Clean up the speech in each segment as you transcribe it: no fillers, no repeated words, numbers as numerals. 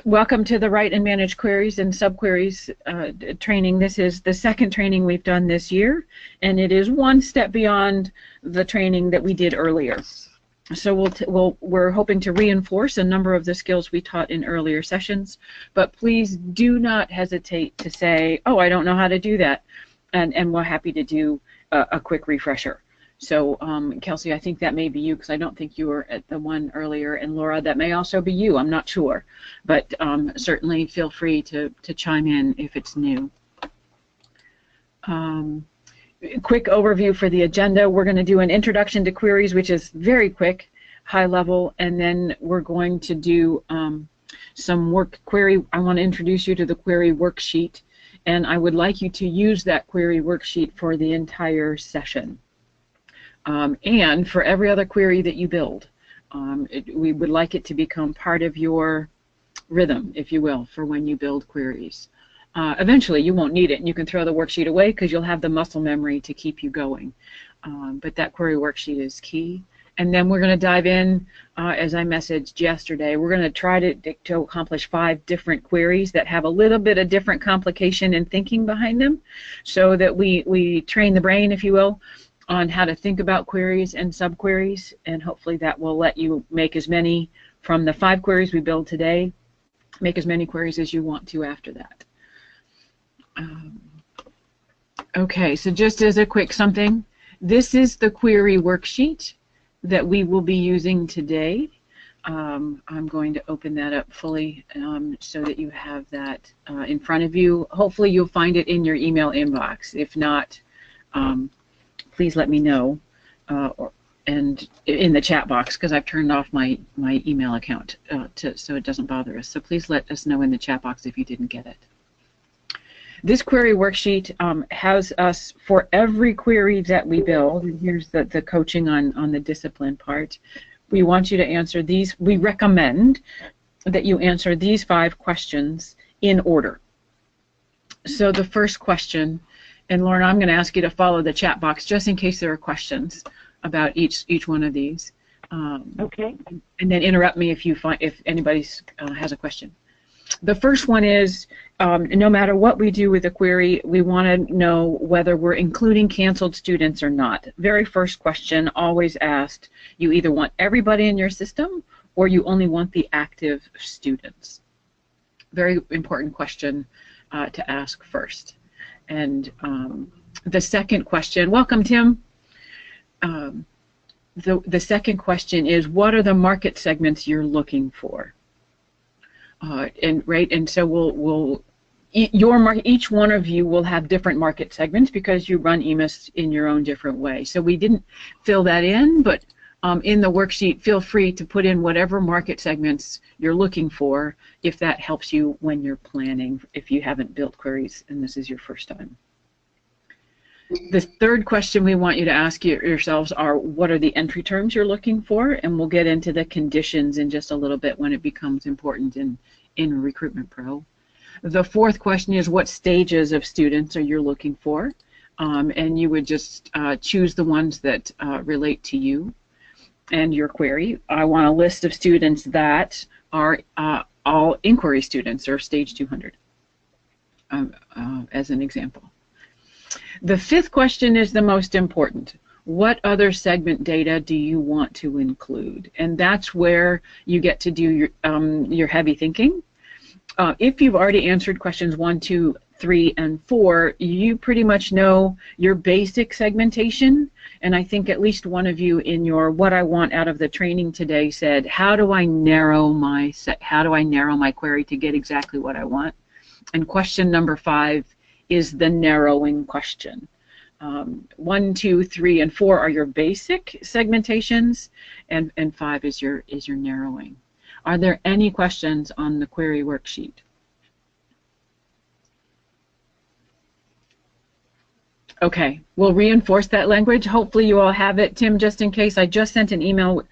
Welcome to the Write and Manage Queries and Subqueries training. This is the second training we've done this year, and it is one step beyond the training that we did earlier. So we're hoping to reinforce a number of the skills we taught in earlier sessions, but please do not hesitate to say, oh, I don't know how to do that, and we're happy to do a quick refresher. So, Kelsey, I think that may be you, because I don't think you were at the one earlier, and Laura, that may also be you. I'm not sure, but certainly feel free to chime in if it's new. Quick overview for the agenda. We're going to do an introduction to queries, which is very quick, high level, and then we're going to do some query. I want to introduce you to the query worksheet, and I would like you to use that query worksheet for the entire session. And for every other query that you build. We would like it to become part of your rhythm, if you will, for when you build queries. Eventually you won't need it, and you can throw the worksheet away because you'll have the muscle memory to keep you going. But that query worksheet is key. And then we're going to dive in, as I messaged yesterday, we're going to try to accomplish 5 different queries that have a little bit of different complication and thinking behind them, so that we train the brain, if you will, on how to think about queries and subqueries, and hopefully that will let you make as many from the 5 queries we build today, make as many queries as you want to after that. Okay, so just as a quick something, this is the query worksheet that we will be using today. I'm going to open that up fully so that you have that in front of you. Hopefully you'll find it in your email inbox. If not, please let me know, and in the chat box, because I've turned off my email account so it doesn't bother us. So please let us know in the chat box if you didn't get it. This query worksheet has us, for every query that we build, and here's the coaching on the discipline part, we want you to answer these. We recommend that you answer these 5 questions in order. So the first question, and Lauren, I'm going to ask you to follow the chat box just in case there are questions about each one of these. Okay. And then interrupt me if anybody has a question. The first one is, no matter what we do with a query, we want to know whether we're including canceled students or not. Very first question, always asked, you either want everybody in your system or you only want the active students. Very important question to ask first. And the second question, welcome Tim. The second question is, what are the market segments you're looking for? And so each one of you will have different market segments because you run EMAS in your own different way. So we didn't fill that in, but in the worksheet, feel free to put in whatever market segments you're looking for, if that helps you when you're planning, if you haven't built queries and this is your first time. The third question we want you to ask yourselves are, what are the entry terms you're looking for? And we'll get into the conditions in just a little bit when it becomes important in Recruitment Pro. The fourth question is, what stages of students are you looking for? And you would just choose the ones that relate to you and your query. I want a list of students that are all inquiry students, or stage 200, as an example. The fifth question is the most important. What other segment data do you want to include? And that's where you get to do your heavy thinking. If you've already answered questions 1, 2, 3, and 4, you pretty much know your basic segmentation. And I think at least one of you in your what I want out of the training today said, how do I narrow my query to get exactly what I want? And question number 5 is the narrowing question. 1, 2, 3, and 4 are your basic segmentations, and 5 is your narrowing. Are there any questions on the query worksheet? Okay, we'll reinforce that language. Hopefully you all have it. Tim, just in case, I just sent an email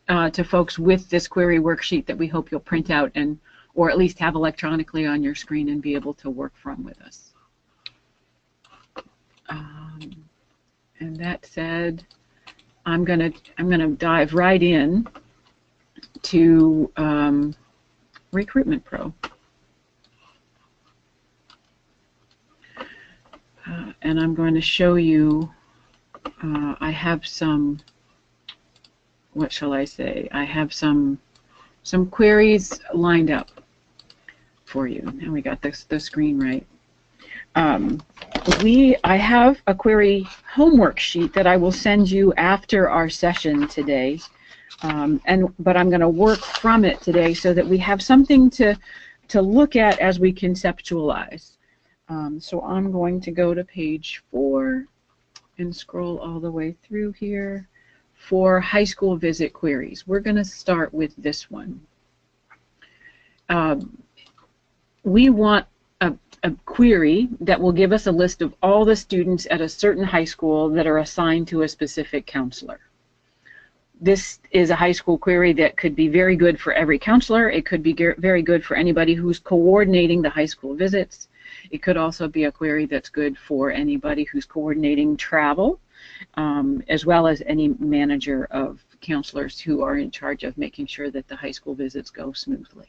to folks with this query worksheet that we hope you'll print out or at least have electronically on your screen and be able to work from with us. And that said, I'm gonna dive right in to Recruitment Pro. And I'm going to show you, I have some, what shall I say, I have some queries lined up for you. Now we got the screen right. I have a query homework sheet that I will send you after our session today, but I'm going to work from it today so that we have something to look at as we conceptualize. So I'm going to go to page 4 and scroll all the way through here for high school visit queries. We're going to start with this one. We want a query that will give us a list of all the students at a certain high school that are assigned to a specific counselor. This is a high school query that could be very good for every counselor. It could be very good for anybody who's coordinating the high school visits. It could also be a query that's good for anybody who's coordinating travel, as well as any manager of counselors who are in charge of making sure that the high school visits go smoothly.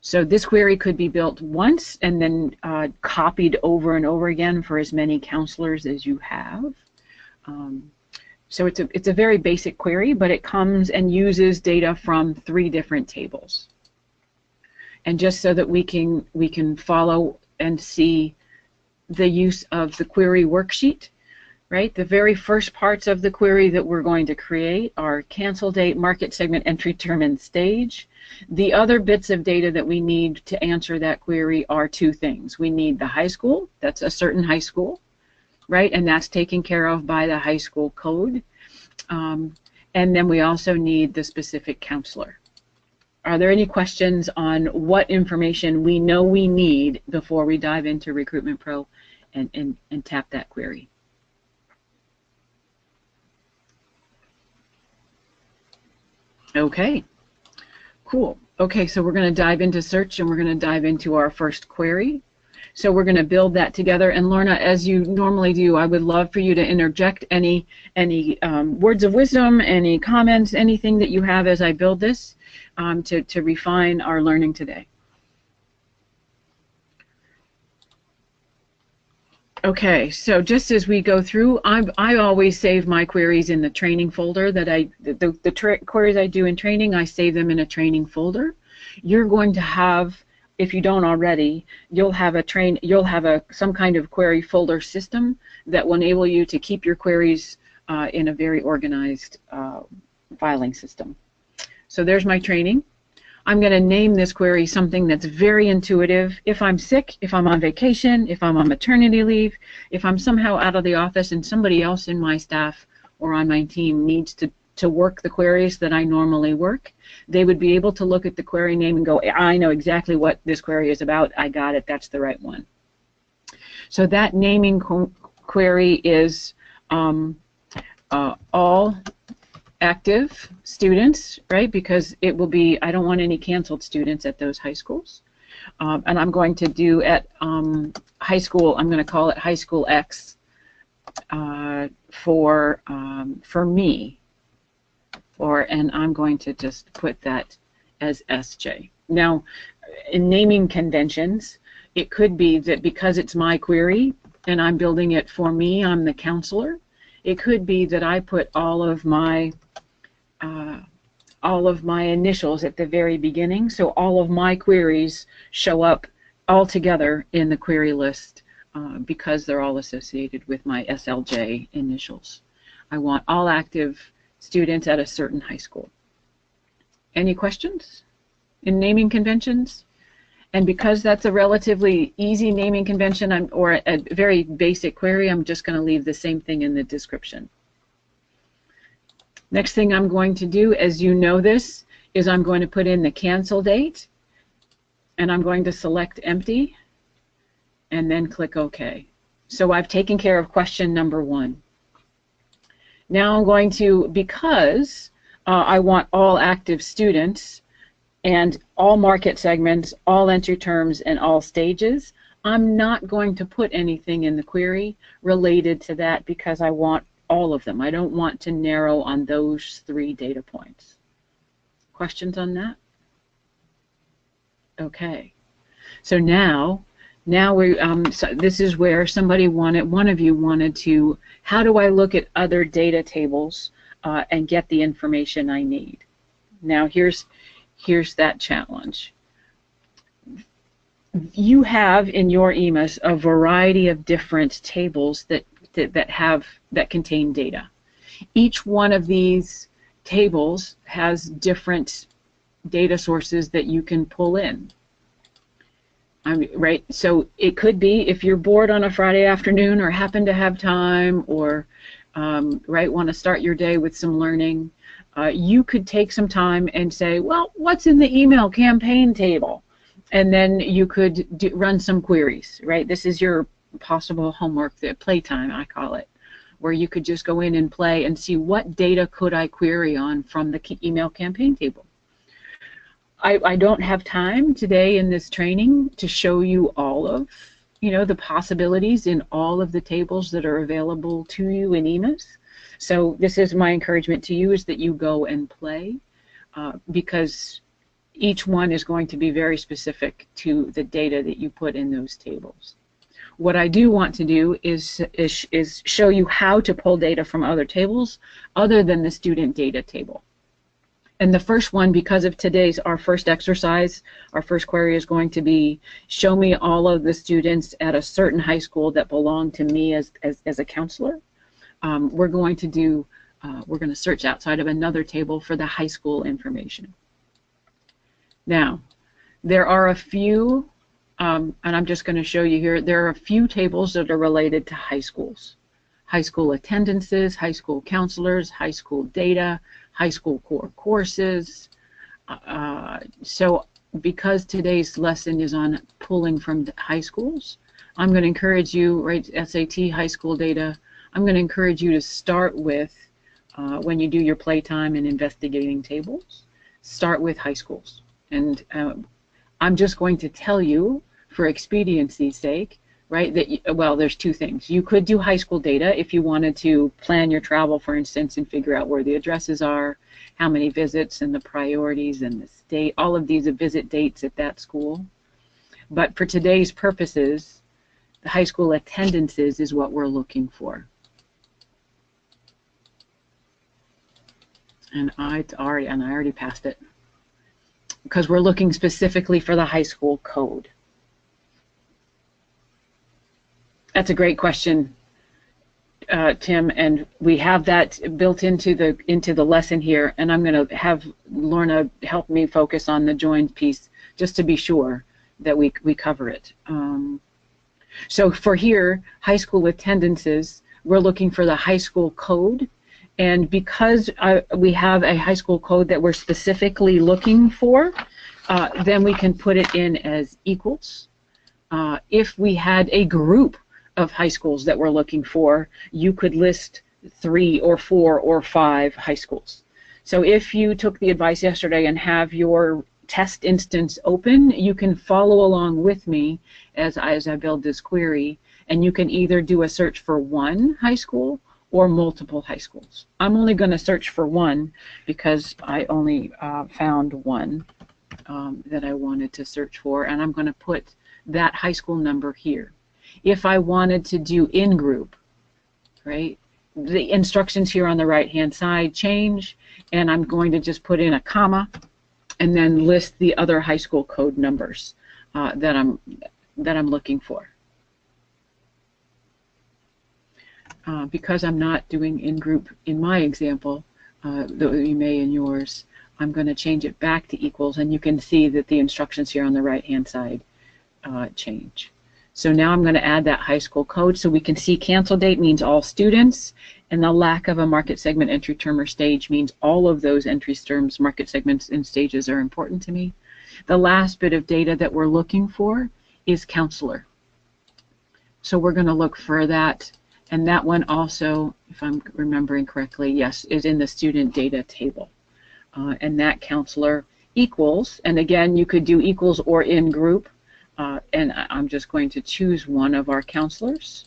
So this query could be built once and then copied over and over again for as many counselors as you have. So it's a very basic query, but it comes and uses data from 3 different tables. And just so that we can follow and see the use of the query worksheet, right? The very first parts of the query that we're going to create are cancel date, market segment, entry term, and stage. The other bits of data that we need to answer that query are 2 things. We need the high school, that's a certain high school, right? And that's taken care of by the high school code. And then we also need the specific counselor. Are there any questions on what information we know we need before we dive into Recruitment Pro and tap that query? Okay, cool. Okay, so we're going to dive into search and we're going to dive into our first query. So we're going to build that together. And Lorna, as you normally do, I would love for you to interject any words of wisdom, any comments, anything that you have as I build this to refine our learning today. Okay, so just as we go through, I always save my queries in the training folder that the queries I do in training, I save them in a training folder. You're going to have, if you don't already, you'll have some kind of query folder system that will enable you to keep your queries in a very organized filing system. So there's my training. I'm going to name this query something that's very intuitive. If I'm sick, if I'm on vacation, if I'm on maternity leave, if I'm somehow out of the office and somebody else in my staff or on my team needs to work the queries that I normally work, they would be able to look at the query name and go, I know exactly what this query is about. I got it. That's the right one. So that naming query is all active students, right? Because it will be, I don't want any canceled students at those high schools. And I'm going to do at high school, I'm going to call it high school X for me. And I'm going to just put that as SJ. Now, in naming conventions, it could be that because it's my query and I'm building it for me, I'm the counselor. It could be that I put all of my initials at the very beginning, so all of my queries show up all together in the query list because they're all associated with my SLJ initials. I want all active students at a certain high school. Any questions in naming conventions? And because that's a relatively easy naming convention or a very basic query, I'm just going to leave the same thing in the description. Next thing I'm going to do, as you know this, is I'm going to put in the cancel date, and I'm going to select empty, and then click OK. So I've taken care of question number 1. Now I'm going to, because I want all active students, and all market segments, all entry terms, and all stages, I'm not going to put anything in the query related to that because I want all of them. I don't want to narrow on those 3 data points. Questions on that? Okay. So now we so this is where one of you wanted to, how do I look at other data tables and get the information I need? Now here's that challenge. You have in your EMAS a variety of different tables that contain data. Each one of these tables has different data sources that you can pull in. Right, so it could be if you're bored on a Friday afternoon or happen to have time, or right, want to start your day with some learning, you could take some time and say, well, what's in the email campaign table? And then you could run some queries, right? This is your possible homework, the playtime, I call it, where you could just go in and play and see what data could I query on from the email campaign table. I don't have time today in this training to show you all of, the possibilities in all of the tables that are available to you in EMAS. So this is my encouragement to you, is that you go and play, because each one is going to be very specific to the data that you put in those tables. What I do want to do is show you how to pull data from other tables other than the student data table. And the first one, because of our first exercise, our first query is going to be, show me all of the students at a certain high school that belong to me as a counselor. We're going to search outside of another table for the high school information. Now, there are a few, and I'm just going to show you here, there are a few tables that are related to high schools. High school attendances, high school counselors, high school data, high school core courses. So because today's lesson is on pulling from high schools, I'm going to encourage you, right, SAT high school data, I'm going to encourage you to start with, when you do your playtime and investigating tables, start with high schools. And I'm just going to tell you, for expediency's sake, right, that, well, there's two things. You could do high school data if you wanted to plan your travel, for instance, and figure out where the addresses are, how many visits, and the priorities, and the state, all of these visit dates at that school. But for today's purposes, the high school attendances is what we're looking for. And I already passed it, because we're looking specifically for the high school code. That's a great question, Tim, and we have that built into the lesson here, and I'm going to have Lorna help me focus on the joined piece just to be sure that we cover it. So for here, high school attendances, we're looking for the high school code, and because we have a high school code that we're specifically looking for, then we can put it in as equals. If we had a group of high schools that we're looking for, you could list 3 or 4 or 5 high schools. So if you took the advice yesterday and have your test instance open, you can follow along with me as I build this query, and you can either do a search for one high school or multiple high schools. I'm only going to search for one because I only found one that I wanted to search for, and I'm going to put that high school number here. If I wanted to do in-group, right, the instructions here on the right-hand side change, and I'm going to just put in a comma and then list the other high school code numbers that I'm looking for. Because I'm not doing in-group in my example, though you may in yours, I'm going to change it back to equals, and you can see that the instructions here on the right-hand side change. So now I'm going to add that high school code so we can see cancel date means all students, and the lack of a market segment entry term or stage means all of those entry terms, market segments, and stages are important to me. The last bit of data that we're looking for is counselor. So we're going to look for that, and that one also, if I'm remembering correctly, yes, is in the student data table. And that counselor equals, and again, you could do equals or in group. And I'm just going to choose one of our counselors.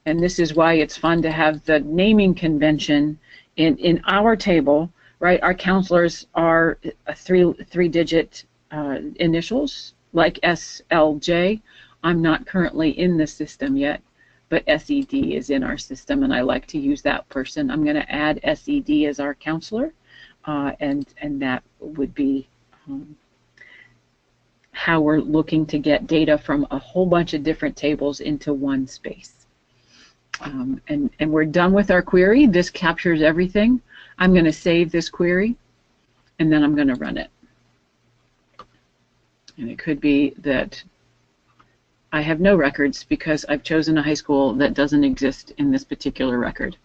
And this is why it's fun to have the naming convention in our table, right? Our counselors are three-digit initials, like SLJ. I'm not currently in the system yet, but SED is in our system, and I like to use that person. I'm going to add SED as our counselor, and that would be how we're looking to get data from a whole bunch of different tables into one space. And we're done with our query. This captures everything. I'm going to save this query, and then I'm going to run it. And it could be that I have no records because I've chosen a high school that doesn't exist in this particular record.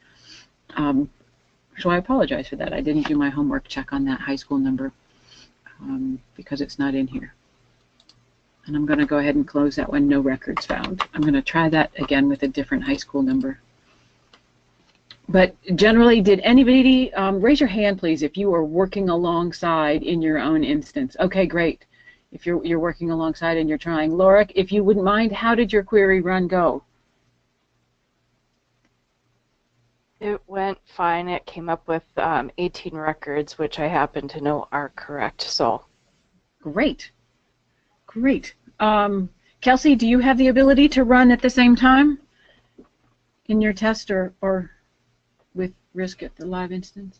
So I apologize for that. I didn't do my homework check on that high school number because it's not in here. And I'm going to go ahead and close that one, no records found. I'm going to try that again with a different high school number. But generally, did anybody, raise your hand please if you are working alongside in your own instance. Okay, great. If you're working alongside and you're trying. Laura, if you wouldn't mind, how did your query run go? It went fine. It came up with 18 records, which I happen to know are correct. So, great. Great. Kelsey, do you have the ability to run at the same time in your test or with risk at the live instance?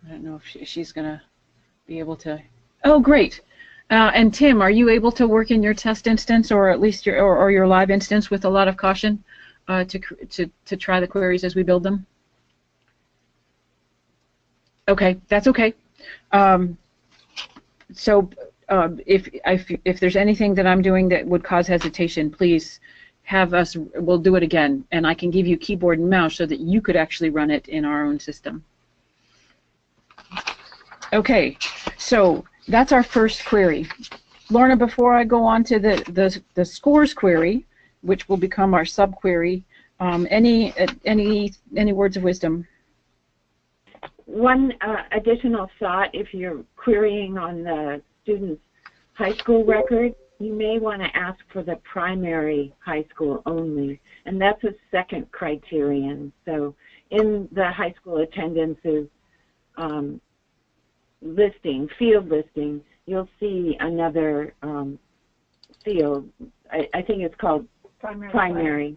I don't know if she's going to be able to. Oh, great. And Tim, are you able to work in your test instance or at least your live instance with a lot of caution to try the queries as we build them? Okay, that's okay. So if there's anything that I'm doing that would cause hesitation, please have us, we'll do it again, and I can give you keyboard and mouse so that you could actually run it in our own system. Okay, so that's our first query. Lorna, before I go on to the scores query, which will become our subquery, any words of wisdom? One additional thought, if you're querying on the student's high school record, you may want to ask for the primary high school only, and that's a second criterion. So in the high school attendances listing, field listing, you'll see another field. I think it's called primary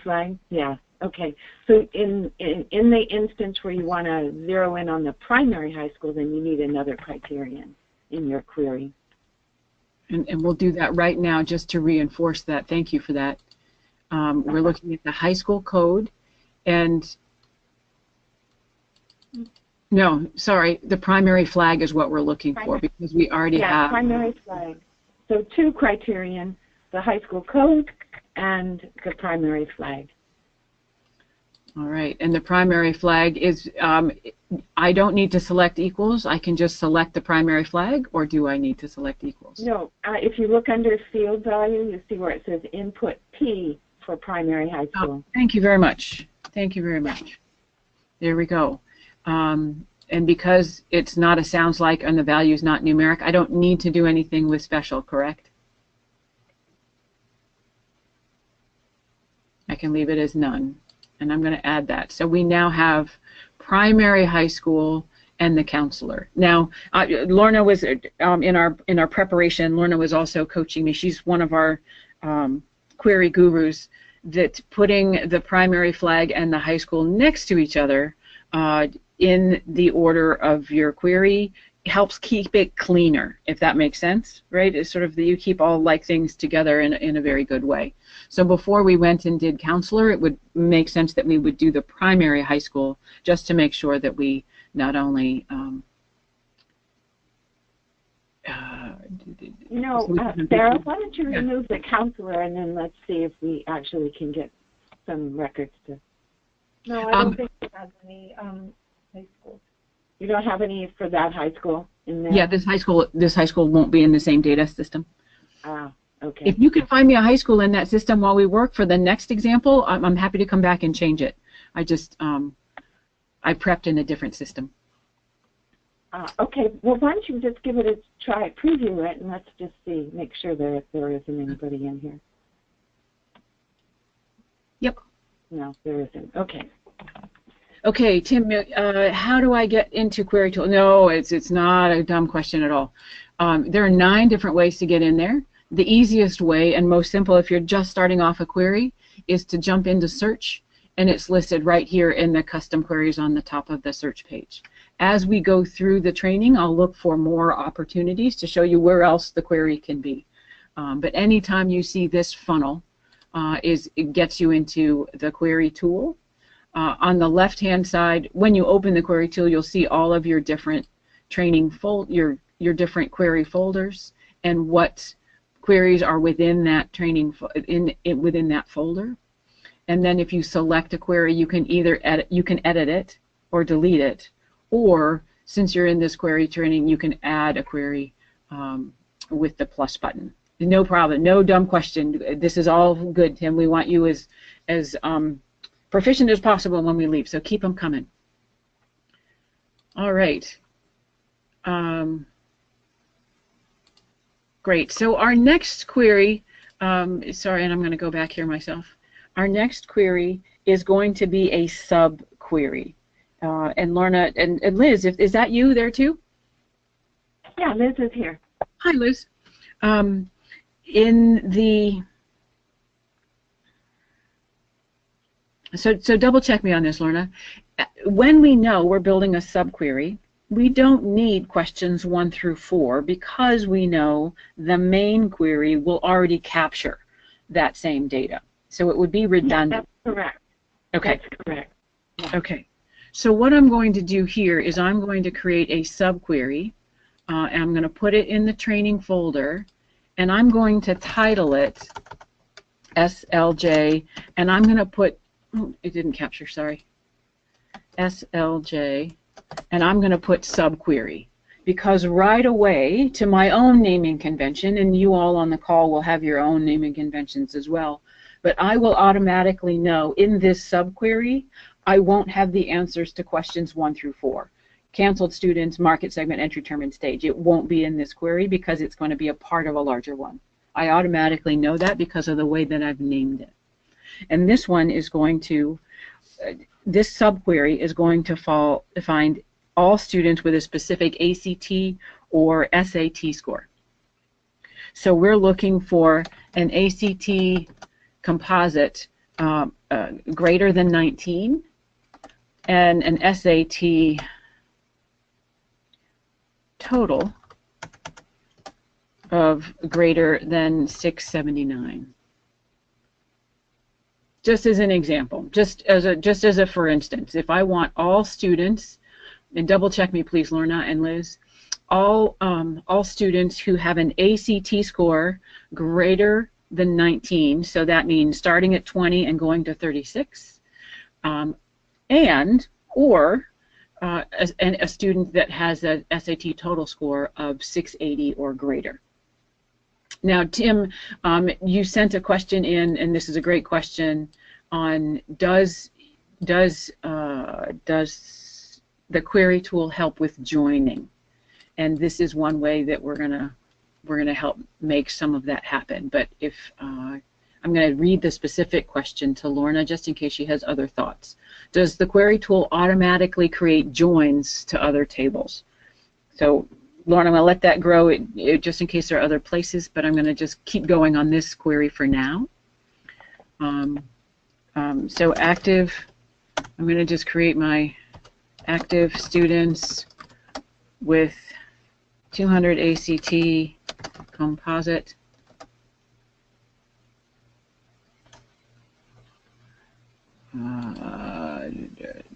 flag. Yeah. Okay, so in the instance where you want to zero in on the primary high school, then you need another criterion in your query. And we'll do that right now just to reinforce that. Thank you for that. We're looking at the high school code, and no, sorry, the primary flag is what we're looking for because we already have. Primary flag. So two criterion, the high school code and the primary flag. All right, and the primary flag is, I don't need to select equals, I can just select the primary flag, or do I need to select equals? No, if you look under field value, you see where it says input P for primary high school. Oh, thank you very much. Thank you very much. There we go. And because it's not a sounds like and the value is not numeric, I don't need to do anything with special, correct? I can leave it as none. And I'm going to add that. So we now have primary high school and the counselor. Now, Lorna was in our preparation. Lorna was also coaching me. She's one of our query gurus. That putting the primary flag and the high school next to each other in the order of your query helps keep it cleaner, if that makes sense, right? It's sort of you keep all like things together in a very good way. So before we went and did counselor, it would make sense that we would do the primary high school just to make sure that we not only Sarah, why don't you remove the counselor and then let's see if we actually can get some records to. No, I don't think it has any high schools. You don't have any for that high school in there? Yeah, this high school won't be in the same data system. Ah, okay. If you can find me a high school in that system while we work for the next example, I'm happy to come back and change it. I just I prepped in a different system. Okay, well, why don't you just give it a try, preview it, and let's just see, make sure there isn't anybody in here. Yep. No, there isn't. Okay. Okay, Tim, how do I get into Query Tool? No, it's not a dumb question at all. There are 9 different ways to get in there. The easiest way and most simple if you're just starting off a query is to jump into search, and it's listed right here in the custom queries on the top of the search page. As we go through the training, I'll look for more opportunities to show you where else the query can be. But anytime you see this funnel, it gets you into the query tool. On the left-hand side, when you open the query tool, you'll see all of your different training your different query folders and what queries are within that training within that folder. And then if you select a query, you can either edit it or delete it, or since you're in this query training, you can add a query with the plus button. No problem, no dumb question. This is all good, Tim. We want you as proficient as possible when we leave, so keep them coming. All right. Great. So our next query, sorry, and I'm going to go back here myself. Our next query is going to be a subquery. And Lorna and Liz, is that you there too? Yeah, Liz is here. Hi, Liz. So double check me on this, Lorna. When we know we're building a subquery, we don't need questions 1 through 4 because we know the main query will already capture that same data. So it would be redundant. Yeah, that's correct. Okay. That's correct. Yeah. Okay. So what I'm going to do here is I'm going to create a subquery, and I'm going to put it in the training folder, and I'm going to title it SLJ, and I'm going to put, oh, it didn't capture, sorry, SLJ, and I'm going to put subquery, because right away to my own naming convention, and you all on the call will have your own naming conventions as well, but I will automatically know in this subquery I won't have the answers to questions 1 through 4. Canceled students, market segment, entry term, and stage. It won't be in this query because it's going to be a part of a larger one. I automatically know that because of the way that I've named it. And this one is going to, this subquery is going to find all students with a specific ACT or SAT score. So we're looking for an ACT composite greater than 19 and an SAT total of greater than 679. Just as an example, just as a for instance, if I want all students, and double check me please, Lorna and Liz, all students who have an ACT score greater than 19, so that means starting at 20 and going to 36, or a student that has a SAT total score of 680 or greater. Now, Tim, you sent a question in, and this is a great question, on does the query tool help with joining? And this is one way that we're gonna help make some of that happen. But if I'm going to read the specific question to Lorna just in case she has other thoughts. Does the query tool automatically create joins to other tables? So Lorna, I'm going to let that grow just in case there are other places, but I'm going to just keep going on this query for now. So active, I'm going to just create my active students with 200 ACT composite.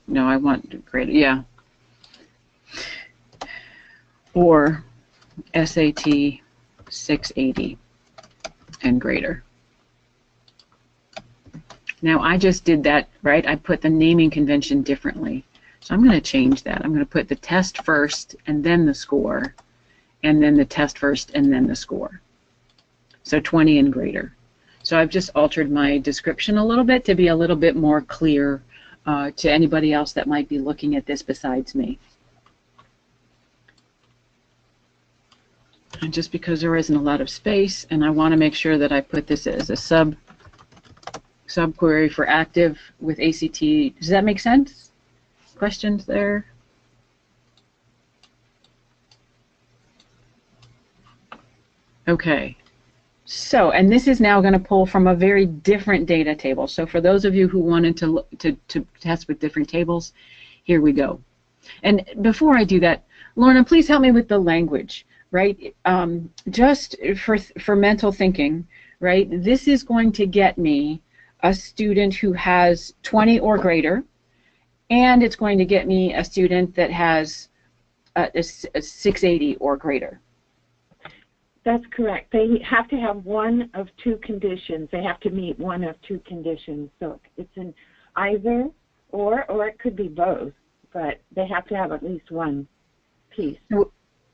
No, I want greater, yeah. Or SAT 680 and greater. Now I just did that, right? I put the naming convention differently. So I'm going to change that. I'm going to put the test first and then the score, and then the test first and then the score. So 20 and greater. So I've just altered my description a little bit to be a little bit more clear to anybody else that might be looking at this besides me. And just because there isn't a lot of space, and I want to make sure that I put this as a subquery for active with ACT. Does that make sense? questions there? Okay. So, and this is now going to pull from a very different data table. So for those of you who wanted to test with different tables, here we go. And before I do that, Lorna, please help me with the language, right? Just for mental thinking, right? This is going to get me a student who has 20 or greater, and it's going to get me a student that has a 680 or greater. That's correct. They have to have one of two conditions. They have to meet one of two conditions. So it's an either or it could be both, but they have to have at least one piece.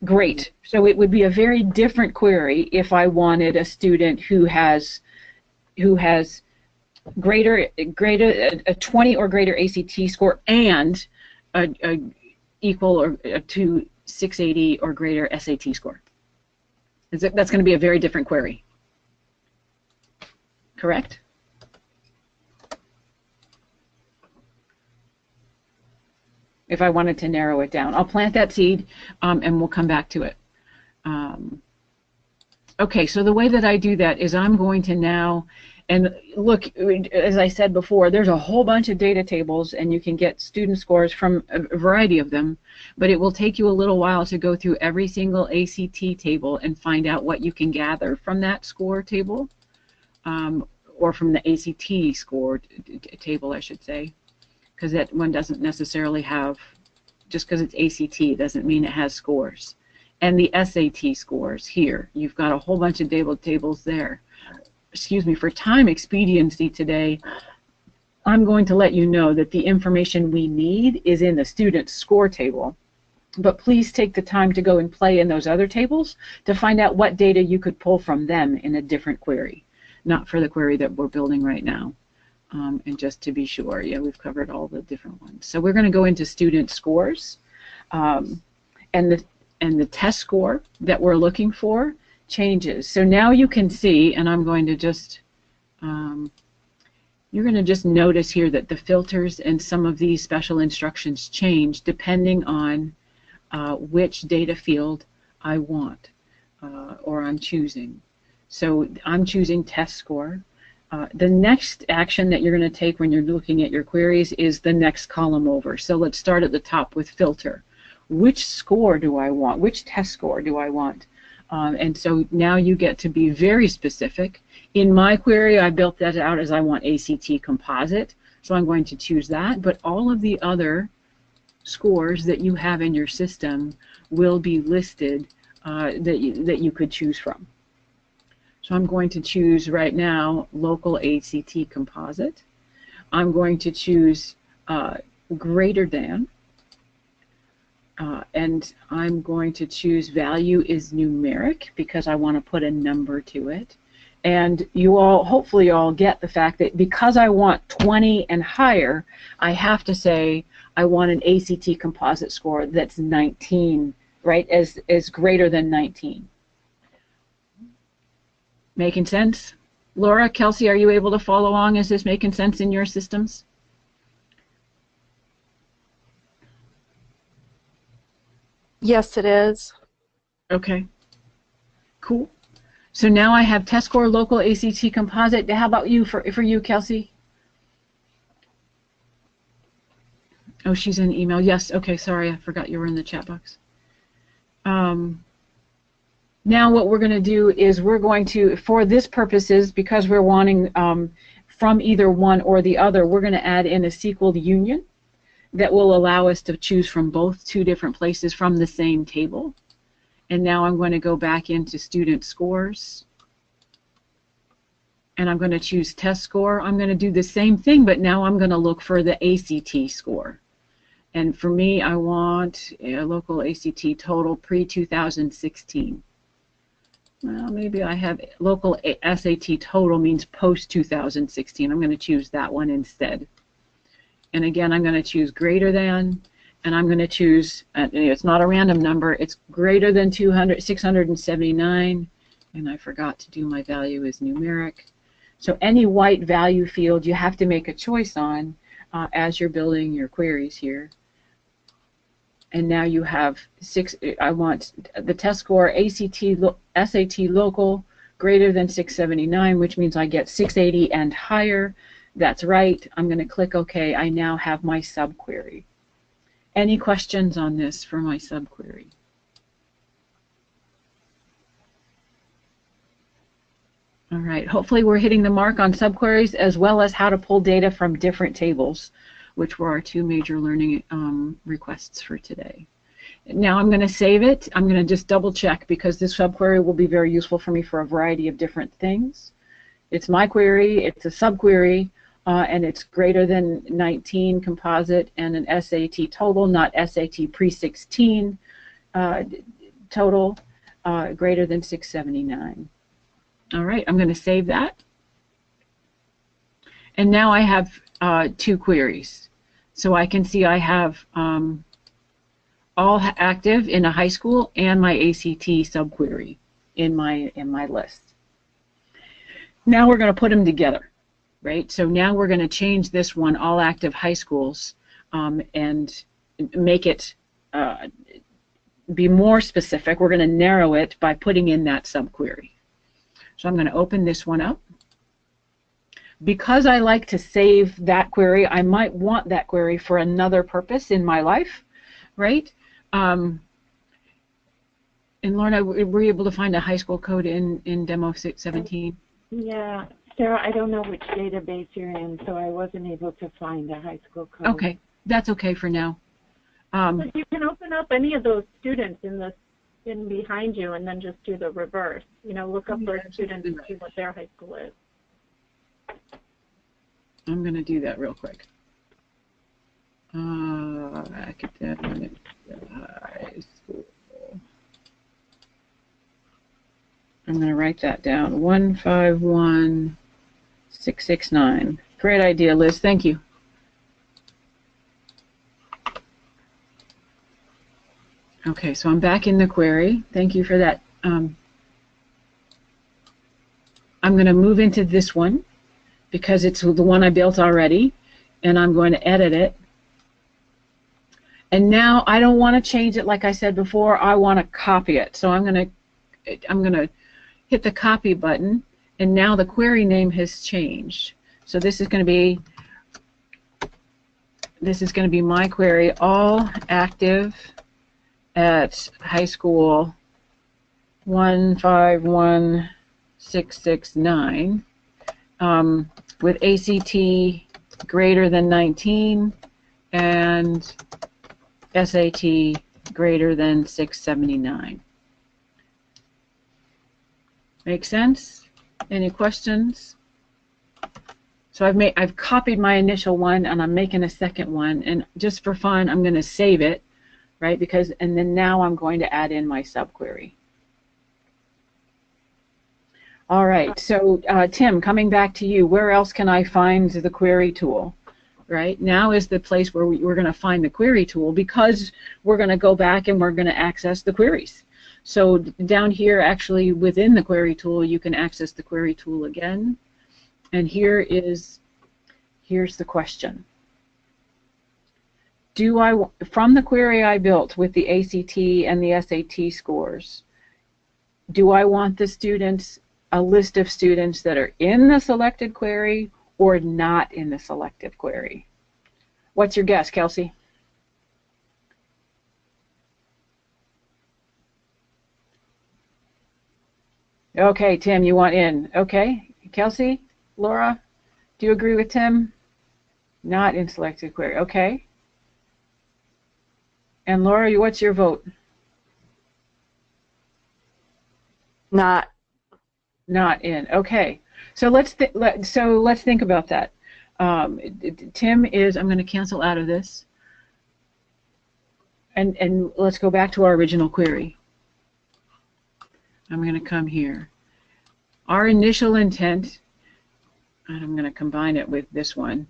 Great. So it would be a very different query if I wanted a student who has a 20 or greater ACT score and a equal or to 680 or greater SAT score. That's going to be a very different query. Correct? If I wanted to narrow it down. I'll plant that seed and we'll come back to it. Okay, so the way that I do that is I'm going to now, and look, as I said before, there's a whole bunch of data tables and you can get student scores from a variety of them, but it will take you a little while to go through every single ACT table and find out what you can gather from that score table, or from the ACT score table, I should say, because that one doesn't necessarily have, just because it's ACT doesn't mean it has scores. And the SAT scores here, you've got a whole bunch of tables there. Excuse me, for time expediency today, I'm going to let you know that the information we need is in the student score table, but please take the time to go and play in those other tables to find out what data you could pull from them in a different query, not for the query that we're building right now. And just to be sure, yeah, we've covered all the different ones. So we're going to go into student scores, and the test score that we're looking for changes. So now you can see, and I'm going to just, you're going to just notice here that the filters and some of these special instructions change depending on which data field I want or I'm choosing. So I'm choosing test score. The next action that you're going to take when you're looking at your queries is the next column over. So let's start at the top with filter. Which score do I want? Which test score do I want? And so now you get to be very specific. In my query, I built that out as I want ACT composite, so I'm going to choose that. But all of the other scores that you have in your system will be listed that you could choose from. So I'm going to choose right now local ACT composite. I'm going to choose greater than. And I'm going to choose value is numeric because I want to put a number to it. And you all, hopefully all get the fact that because I want 20 and higher, I have to say I want an ACT composite score that's 19, right, as greater than 19. Making sense? Laura, Kelsey, are you able to follow along? Is this making sense in your systems? Yes, it is. Okay, cool. So now I have test score, local ACT composite. How about you, for you, Kelsey? Oh, she's in email. Yes, okay, sorry, I forgot you were in the chat box. Now what we're going to do is we're going to, for this purposes, because we're wanting from either one or the other, we're going to add in a SQL union that will allow us to choose from both two different places from the same table. And now I'm going to go back into student scores. And I'm going to choose test score. I'm going to do the same thing, but now I'm going to look for the ACT score. And for me, I want a local ACT total pre-2016. Well, maybe I have local SAT total means post-2016. I'm going to choose that one instead. And again, I'm going to choose greater than, and I'm going to choose, it's not a random number, it's greater than 679, and I forgot to do my value is numeric. So any white value field you have to make a choice on as you're building your queries here. and now you have 6. I want the test score SAT local greater than 679, which means I get 680 and higher. That's right. I'm going to click OK. I now have my subquery. Any questions on this for my subquery? All right. Hopefully we're hitting the mark on subqueries as well as how to pull data from different tables, which were our 2 major learning requests for today. Now I'm going to save it. I'm going to just double check because this subquery will be very useful for me for a variety of different things. It's my query, it's a subquery, and it's greater than 19 composite and an SAT total, not SAT pre-16 total, greater than 679. All right, I'm going to save that. And now I have 2 queries. So I can see I have all active in a high school and my ACT subquery in my list. Now we're going to put them together, right? So now we're going to change this one, all active high schools, and make it be more specific. We're going to narrow it by putting in that subquery. So I'm going to open this one up. Because I like to save that query, I might want that query for another purpose in my life, right? And Lorna, were you able to find a high school code in Demo 17? Yeah, Sarah, I don't know which database you're in, so I wasn't able to find a high school code. Okay, that's okay for now. But you can open up any of those students in behind you and then just do the reverse. You know, look up those students and see what their high school is. I'm going to do that real quick. Academic high school. I'm going to write that down. 151669. Great idea, Liz. Thank you. Okay, so I'm back in the query. Thank you for that. I'm going to move into this one because it's the one I built already, and I'm going to edit it. And now I don't want to change it like I said before. I want to copy it. So I'm going to hit the copy button, and now the query name has changed. So this is going to be my query, all active at high school 151669 with ACT greater than 19 and SAT greater than 679. Make sense? Any questions? So I've copied my initial one and I'm making a second one, and just for fun I'm going to save it, right? And then now I'm going to add in my subquery. All right, so Tim, coming back to you, where else can I find the query tool? Right, now is the place where we're going to find the query tool, because we're going to go back and we're going to access the queries. So down here, actually within the query tool, you can access the query tool again. And here's the question. From the query I built with the ACT and the SAT scores, do I want the students, a list of students that are in the selected query or not in the selected query? What's your guess, Kelsey? Okay, Tim, you want in. Okay, Kelsey, Laura, do you agree with Tim? Not in selected query. Okay. And Laura, what's your vote? Not in. Okay. So let's think about that. Tim is. I'm going to cancel out of this. And let's go back to our original query. I'm going to come here. Our initial intent, and I'm going to combine it with this one,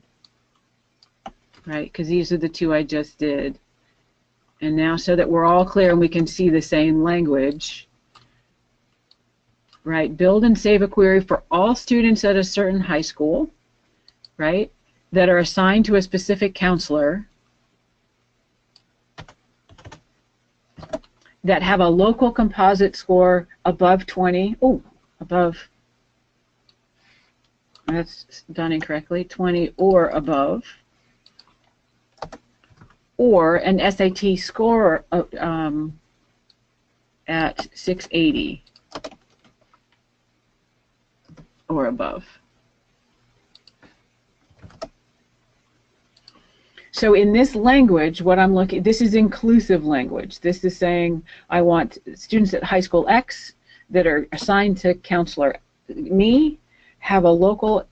right? Because these are the two I just did. And now, so that we're all clear and we can see the same language, right? Build and save a query for all students at a certain high school, right, that are assigned to a specific counselor that have a local composite score above 20, that's done incorrectly, 20 or above, or an SAT score at 680 or above. So in this language, what I'm looking, this is inclusive language. This is saying I want students at high school X that are assigned to counselor me have a local,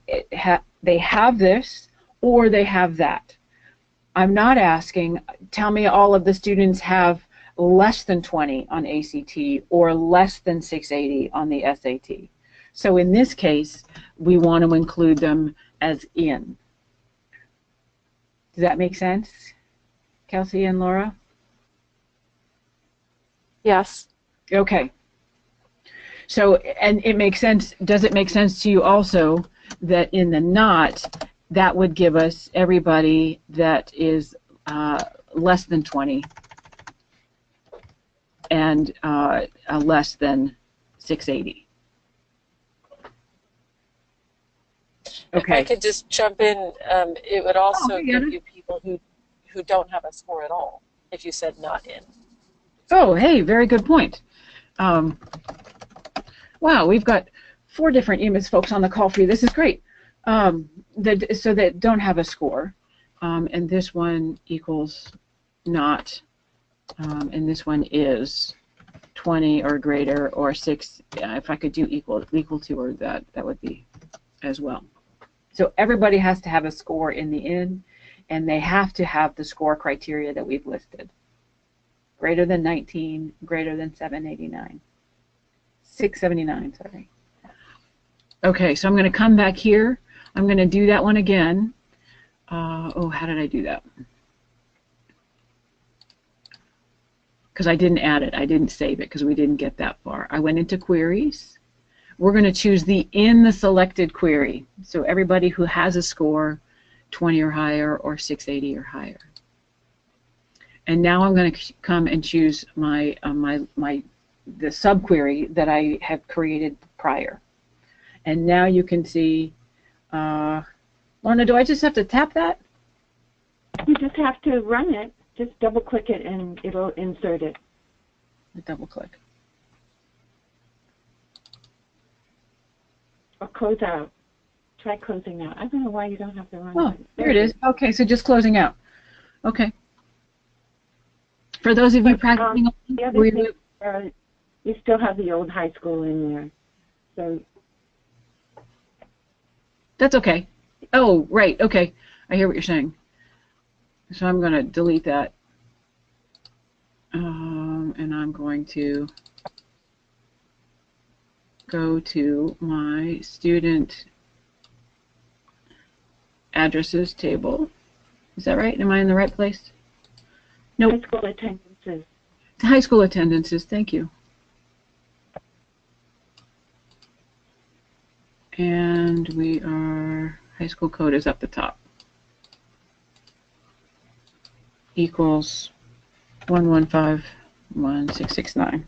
they have this or they have that. I'm not asking, tell me all of the students have less than 20 on ACT or less than 680 on the SAT. So in this case, we want to include them as in. Does that make sense, Kelsey and Laura? Yes. Okay. So, and it makes sense, does it make sense to you also that in the not, that would give us everybody that is less than 20 and less than 680? Okay. If I could just jump in, it would also give you people who don't have a score at all, if you said not in. Oh, hey, very good point. Wow, we've got 4 different EMAS folks on the call for you. This is great. So that don't have a score. And this one equals not, and this one is 20 or greater or 6. If I could do equal to or that would be as well. So everybody has to have a score in the in, and they have to have the score criteria that we've listed. Greater than 19, greater than 789. 679, sorry. Okay, so I'm going to come back here. I'm going to do that one again. Oh, how did I do that? Because I didn't add it. I didn't save it because we didn't get that far. I went into queries. We're going to choose the in the selected query. So everybody who has a score 20 or higher or 680 or higher. And now I'm going to come and choose the subquery that I have created prior. And now you can see, Lorna, do I just have to tap that? You just have to run it. Just double click it and it'll insert it. Double click. Or close out. Try closing out. I don't know why you don't have to run Oh, it. there it is. Okay, so just closing out. Okay. For those of you practicing, the other thing, you still have the old high school in there. So that's okay. Oh, right. Okay. I hear what you're saying. So I'm going to delete that. And I'm going to go to my student addresses table. Is that right? Am I in the right place? Nope. High school attendances. High school attendances. Thank you. And we are, high school code is up the top. Equals 1151669.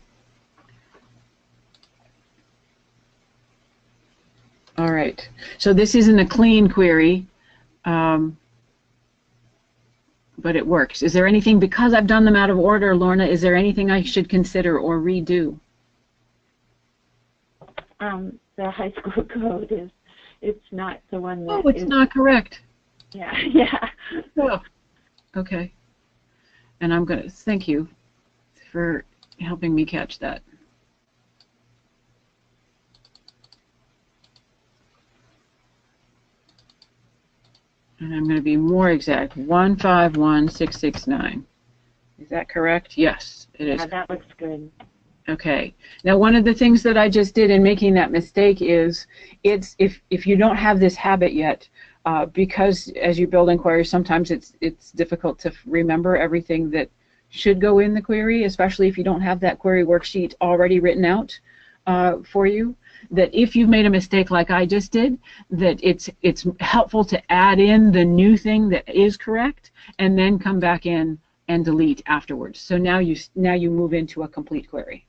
All right. So this isn't a clean query, but it works. Is there anything, because I've done them out of order, Lorna, is there anything I should consider or redo? The high school code is, it's not the one that Oh, it's not correct. Yeah, yeah. Oh, okay. And I'm going to thank you for helping me catch that. And I'm going to be more exact, 151,669. Is that correct? Yes, it is. Yeah, that looks good. Okay. Now, one of the things that I just did in making that mistake is, it's if you don't have this habit yet, because as you build inquiries, sometimes it's difficult to remember everything that should go in the query, especially if you don't have that query worksheet already written out for you. That if you've made a mistake like I just did, that it's helpful to add in the new thing that is correct, and then come back in and delete afterwards. So now you move into a complete query.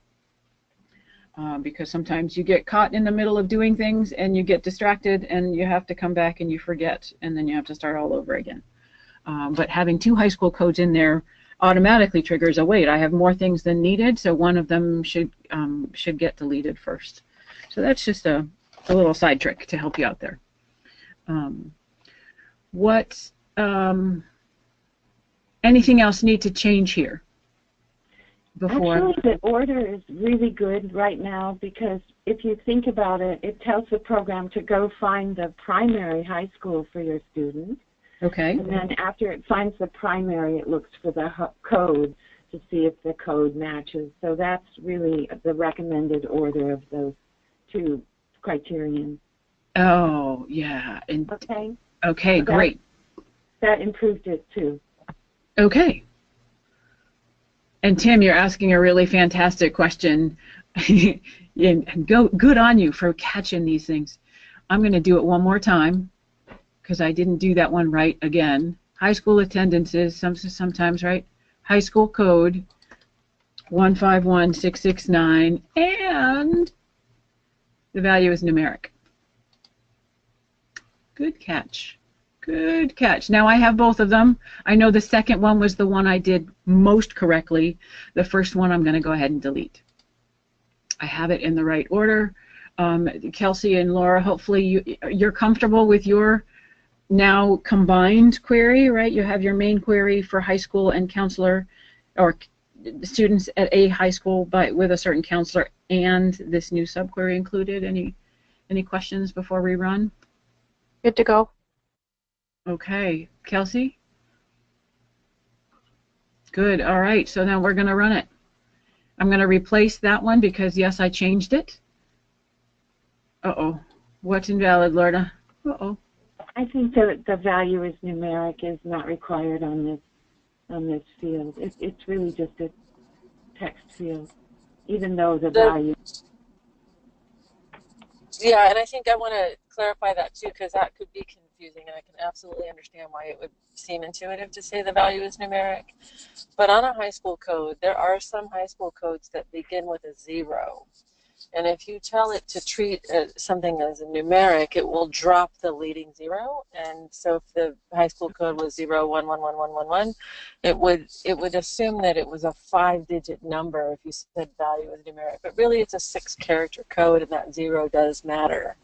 Because sometimes you get caught in the middle of doing things and you get distracted and you have to come back and you forget and then you have to start all over again. But having 2 high school codes in there automatically triggers a wait. I have more things than needed, so one of them should get deleted first. So that's just a little side trick to help you out there. Anything else need to change here? Before? Actually, the order is really good right now because if you think about it, it tells the program to go find the primary high school for your student. Okay. And then after it finds the primary, it looks for the code to see if the code matches. So that's really the recommended order of those 2 criterions. Oh, yeah. Okay. Okay, so great. That improved it too. Okay. And Tim, you're asking a really fantastic question. And good on you for catching these things. I'm going to do it one more time because I didn't do that one right again. High school attendances, sometimes, right? High school code 151669, and the value is numeric. Good catch. Good catch. Now I have both of them. I know the second one was the one I did most correctly. The first one I'm going to go ahead and delete. I have it in the right order. Kelsey and Laura, hopefully you're comfortable with your now combined query, right? You have your main query for high school and counselor, or students at a high school, but with a certain counselor, and this new subquery included. Any questions before we run? Good to go. Okay, Kelsey? Good, all right, so now we're going to run it. I'm going to replace that one because, yes, I changed it. Uh-oh, what's invalid, Lorna? Uh-oh. I think the value is numeric is not required on this field. It's really just a text field, even though the value. Yeah, and I think I want to clarify that too, because that could be confusing, and I can absolutely understand why it would seem intuitive to say the value is numeric. But on a high school code, there are some high school codes that begin with a 0. And if you tell it to treat something as a numeric, it will drop the leading 0. And so if the high school code was 0111111, it would assume that it was a 5-digit number if you said value is numeric. But really it's a 6-character code, and that 0 does matter.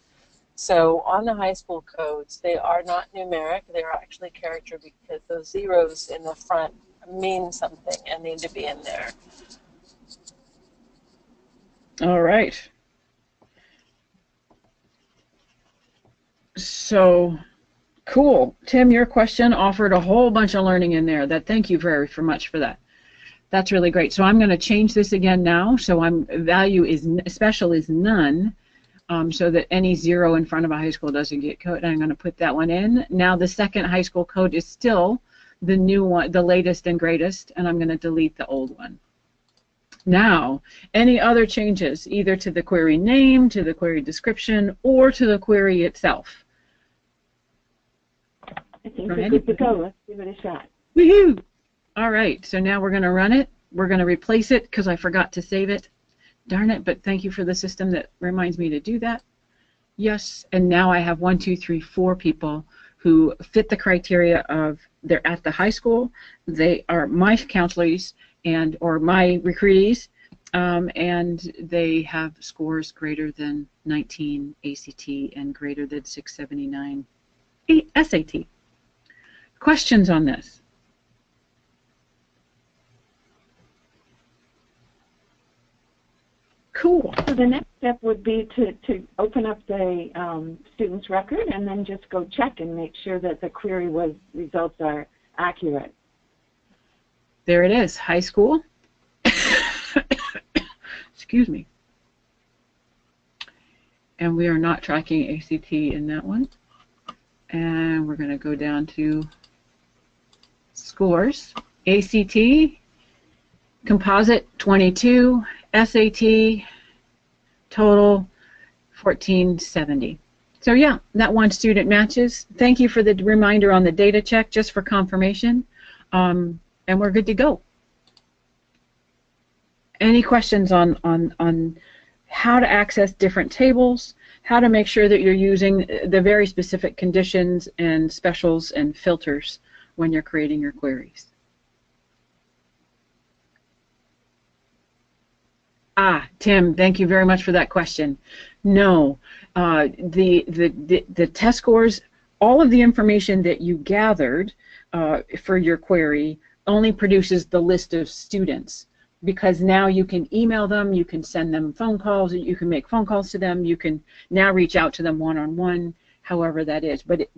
So on the high school codes, they are not numeric. They are actually character because those zeros in the front mean something and need to be in there. All right. So, cool. Tim, your question offered a whole bunch of learning in there. Thank you very much for that. That's really great. So I'm going to change this again now. So value is special is none, so that any 0 in front of a high school doesn't get code. I'm going to put that one in. Now the second high school code is still the new one, the latest and greatest, and I'm going to delete the old one. Now, any other changes, either to the query name, to the query description, or to the query itself? I think we're good to go. Let's give it a shot. Woohoo! All right, so now we're going to run it. We're going to replace it because I forgot to save it. Darn it, but thank you for the system that reminds me to do that. Yes, and now I have 1, 2, 3, 4 people who fit the criteria of they're at the high school, they are my counselors, or my recruitees, and they have scores greater than 19 ACT and greater than 679 SAT. Questions on this? Cool. So the next step would be to open up the student's record and then just go check and make sure that the query results are accurate. There it is, high school. Excuse me. And we are not tracking ACT in that one. And we're going to go down to scores. ACT, composite 22, SAT, total 1470. So yeah, that one student matches. Thank you for the reminder on the data check, just for confirmation. and we're good to go. Any questions on how to access different tables, how to make sure that you're using the very specific conditions and specials and filters when you're creating your queries? Tim, thank you very much for that question. No, the test scores, all of the information that you gathered for your query only produces the list of students, because now you can email them, you can send them phone calls, you can make phone calls to them, you can now reach out to them one-on-one, however that is. But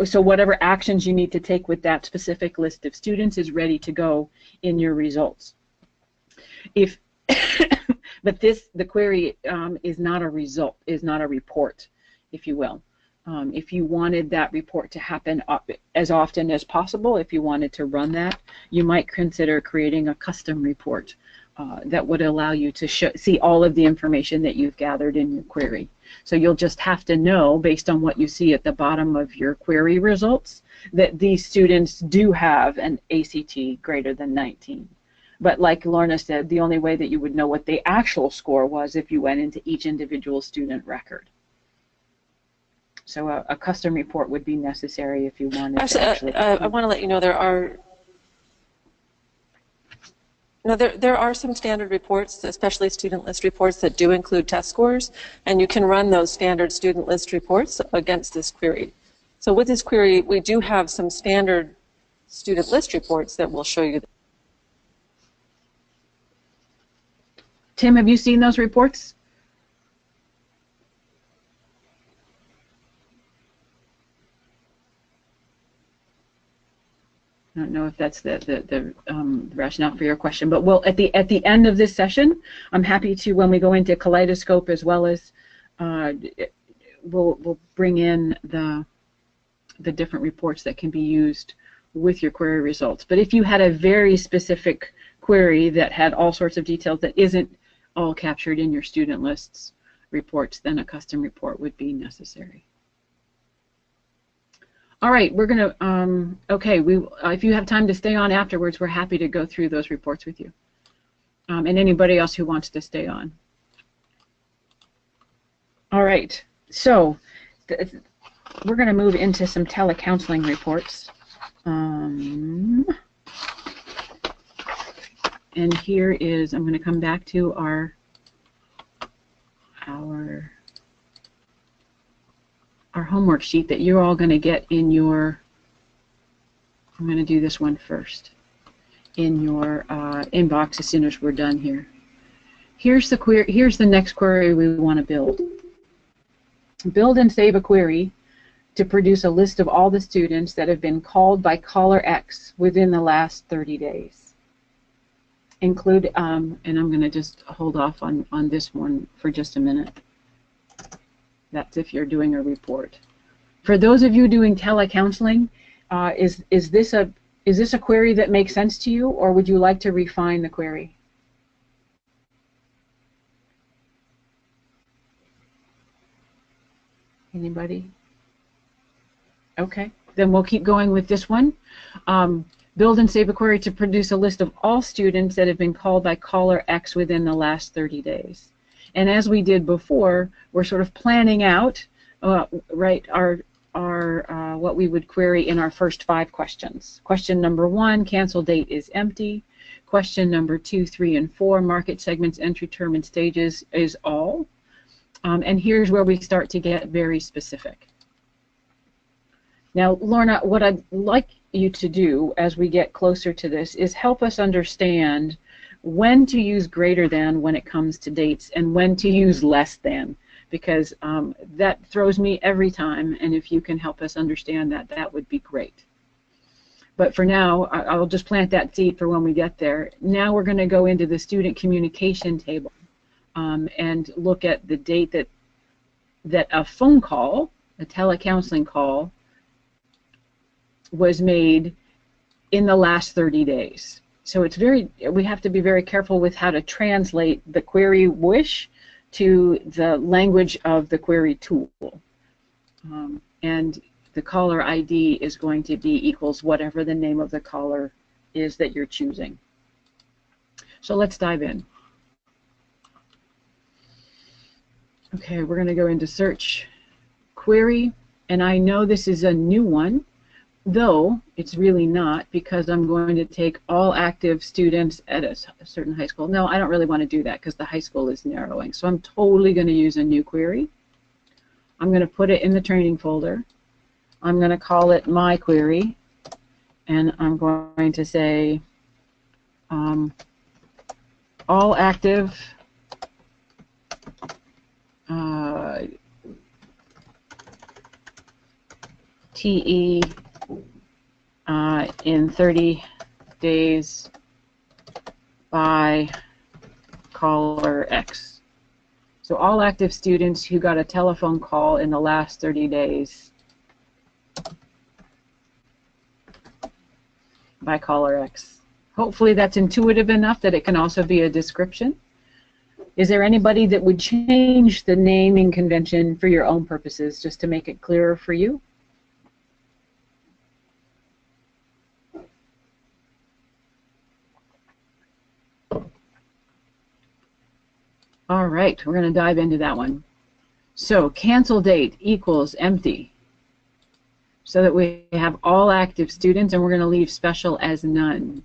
so whatever actions you need to take with that specific list of students is ready to go in your results. But the query is not a result, is not a report, if you will. If you wanted that report to happen as often as possible, if you wanted to run that, you might consider creating a custom report that would allow you to see all of the information that you've gathered in your query. So you'll just have to know, based on what you see at the bottom of your query results, that these students do have an ACT greater than 19. But like Lorna said, the only way that you would know what the actual score was if you went into each individual student record. So a custom report would be necessary if you wanted to actually. I want to let you know there are some standard reports, especially student list reports, that do include test scores, and you can run those standard student list reports against this query. So with this query, we do have some standard student list reports that will show you. Tim, have you seen those reports? I don't know if that's the rationale for your question, but we'll at the end of this session, I'm happy to, when we go into Kaleidoscope, as well as we'll bring in the different reports that can be used with your query results. But if you had a very specific query that had all sorts of details that isn't all captured in your student lists reports, then a custom report would be necessary. All right, we're going to, okay, if you have time to stay on afterwards, we're happy to go through those reports with you. And anybody else who wants to stay on. All right, so we're going to move into some telecounseling reports. And here is, I'm going to come back to our homework sheet that you're all going to get in your, I'm going to do this one first, in your inbox as soon as we're done here. Here's the next query we want to build. Build and save a query to produce a list of all the students that have been called by caller X within the last 30 days. Include, and I'm going to just hold off on this one for just a minute. That's if you're doing a report. For those of you doing telecounseling, is this a query that makes sense to you, or would you like to refine the query? Anybody? Okay, then we'll keep going with this one. Build and save a query to produce a list of all students that have been called by caller X within the last 30 days. And as we did before, we're sort of planning out, right, what we would query in our first 5 questions. Question number 1, cancel date is empty. Question number 2, 3, and 4, market segments, entry term, and stages is all. And here's where we start to get very specific. Now, Lorna, what I'd like you to do as we get closer to this is help us understand when to use greater than when it comes to dates and when to use less than, because that throws me every time, and if you can help us understand that, that would be great. But for now, I'll just plant that seed for when we get there. Now we're going to go into the student communication table and look at the date that a phone call, a telecounseling call, was made in the last 30 days. So it's we have to be very careful with how to translate the query wish to the language of the query tool. And the caller ID is going to be equals whatever the name of the caller is that you're choosing. So let's dive in. Okay, we're going to go into search query, and I know this is a new one, though it's really not, because I'm going to take all active students at a certain high school. No, I don't really want to do that because the high school is narrowing. So I'm totally going to use a new query. I'm going to put it in the training folder. I'm going to call it my query, and I'm going to say all active TE in 30 days by caller X. So all active students who got a telephone call in the last 30 days by caller X. Hopefully that's intuitive enough that it can also be a description. Is there anybody that would change the naming convention for your own purposes just to make it clearer for you? All right, we're going to dive into that one. So cancel date equals empty, so that we have all active students, and we're going to leave special as none.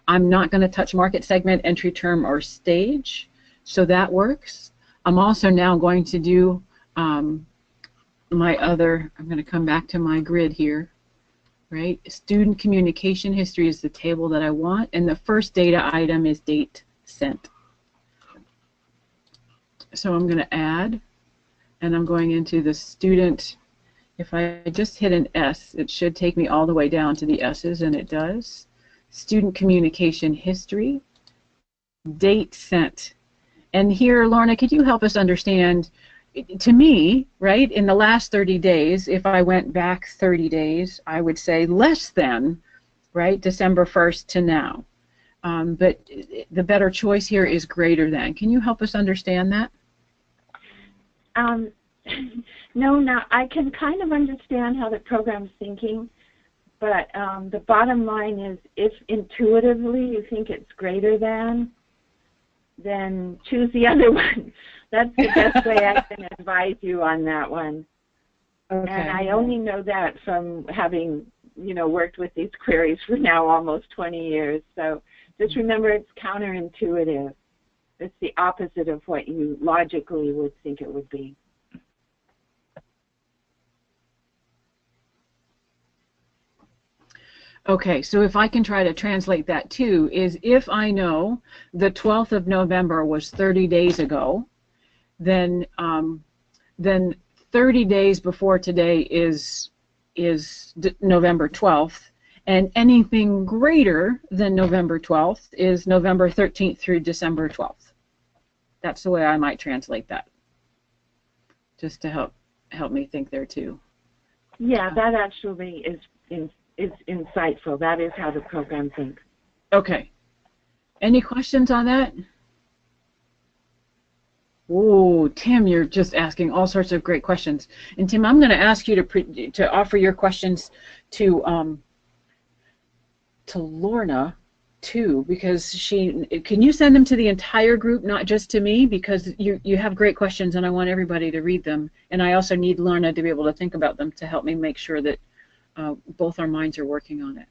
I'm not going to touch market segment, entry term, or stage, so that works. I'm also now going to do my other, I'm going to come back to my grid here, right? Student communication history is the table that I want, and the first data item is date sent. So I'm going to add, and I'm going into the student. If I just hit an S, it should take me all the way down to the S's, and it does. Student communication history, date sent. And here, Lorna, could you help us understand, to me, right, in the last 30 days, if I went back 30 days, I would say less than, right, December 1st to now. But the better choice here is greater than. Can you help us understand that? No, I can kind of understand how the program's thinking, but the bottom line is if intuitively you think it's greater than, then choose the other one. That's the best way I can advise you on that one. Okay. And I only know that from having, worked with these queries for now almost 20 years. So just remember it's counterintuitive. It's the opposite of what you logically would think it would be. Okay, so if I can try to translate that too, is if I know the 12th of November was 30 days ago, then 30 days before today is November 12th, and anything greater than November 12th is November 13th through December 12th. That's the way I might translate that, just to help me think there too. Yeah, that actually is insightful. That is how the program thinks. Okay. Any questions on that? Whoa, Tim, you're just asking all sorts of great questions. And Tim, I'm going to ask you to offer your questions to Lorna too, because can you send them to the entire group, not just to me, because you have great questions and I want everybody to read them, and I also need Lorna to be able to think about them to help me make sure that both our minds are working on it.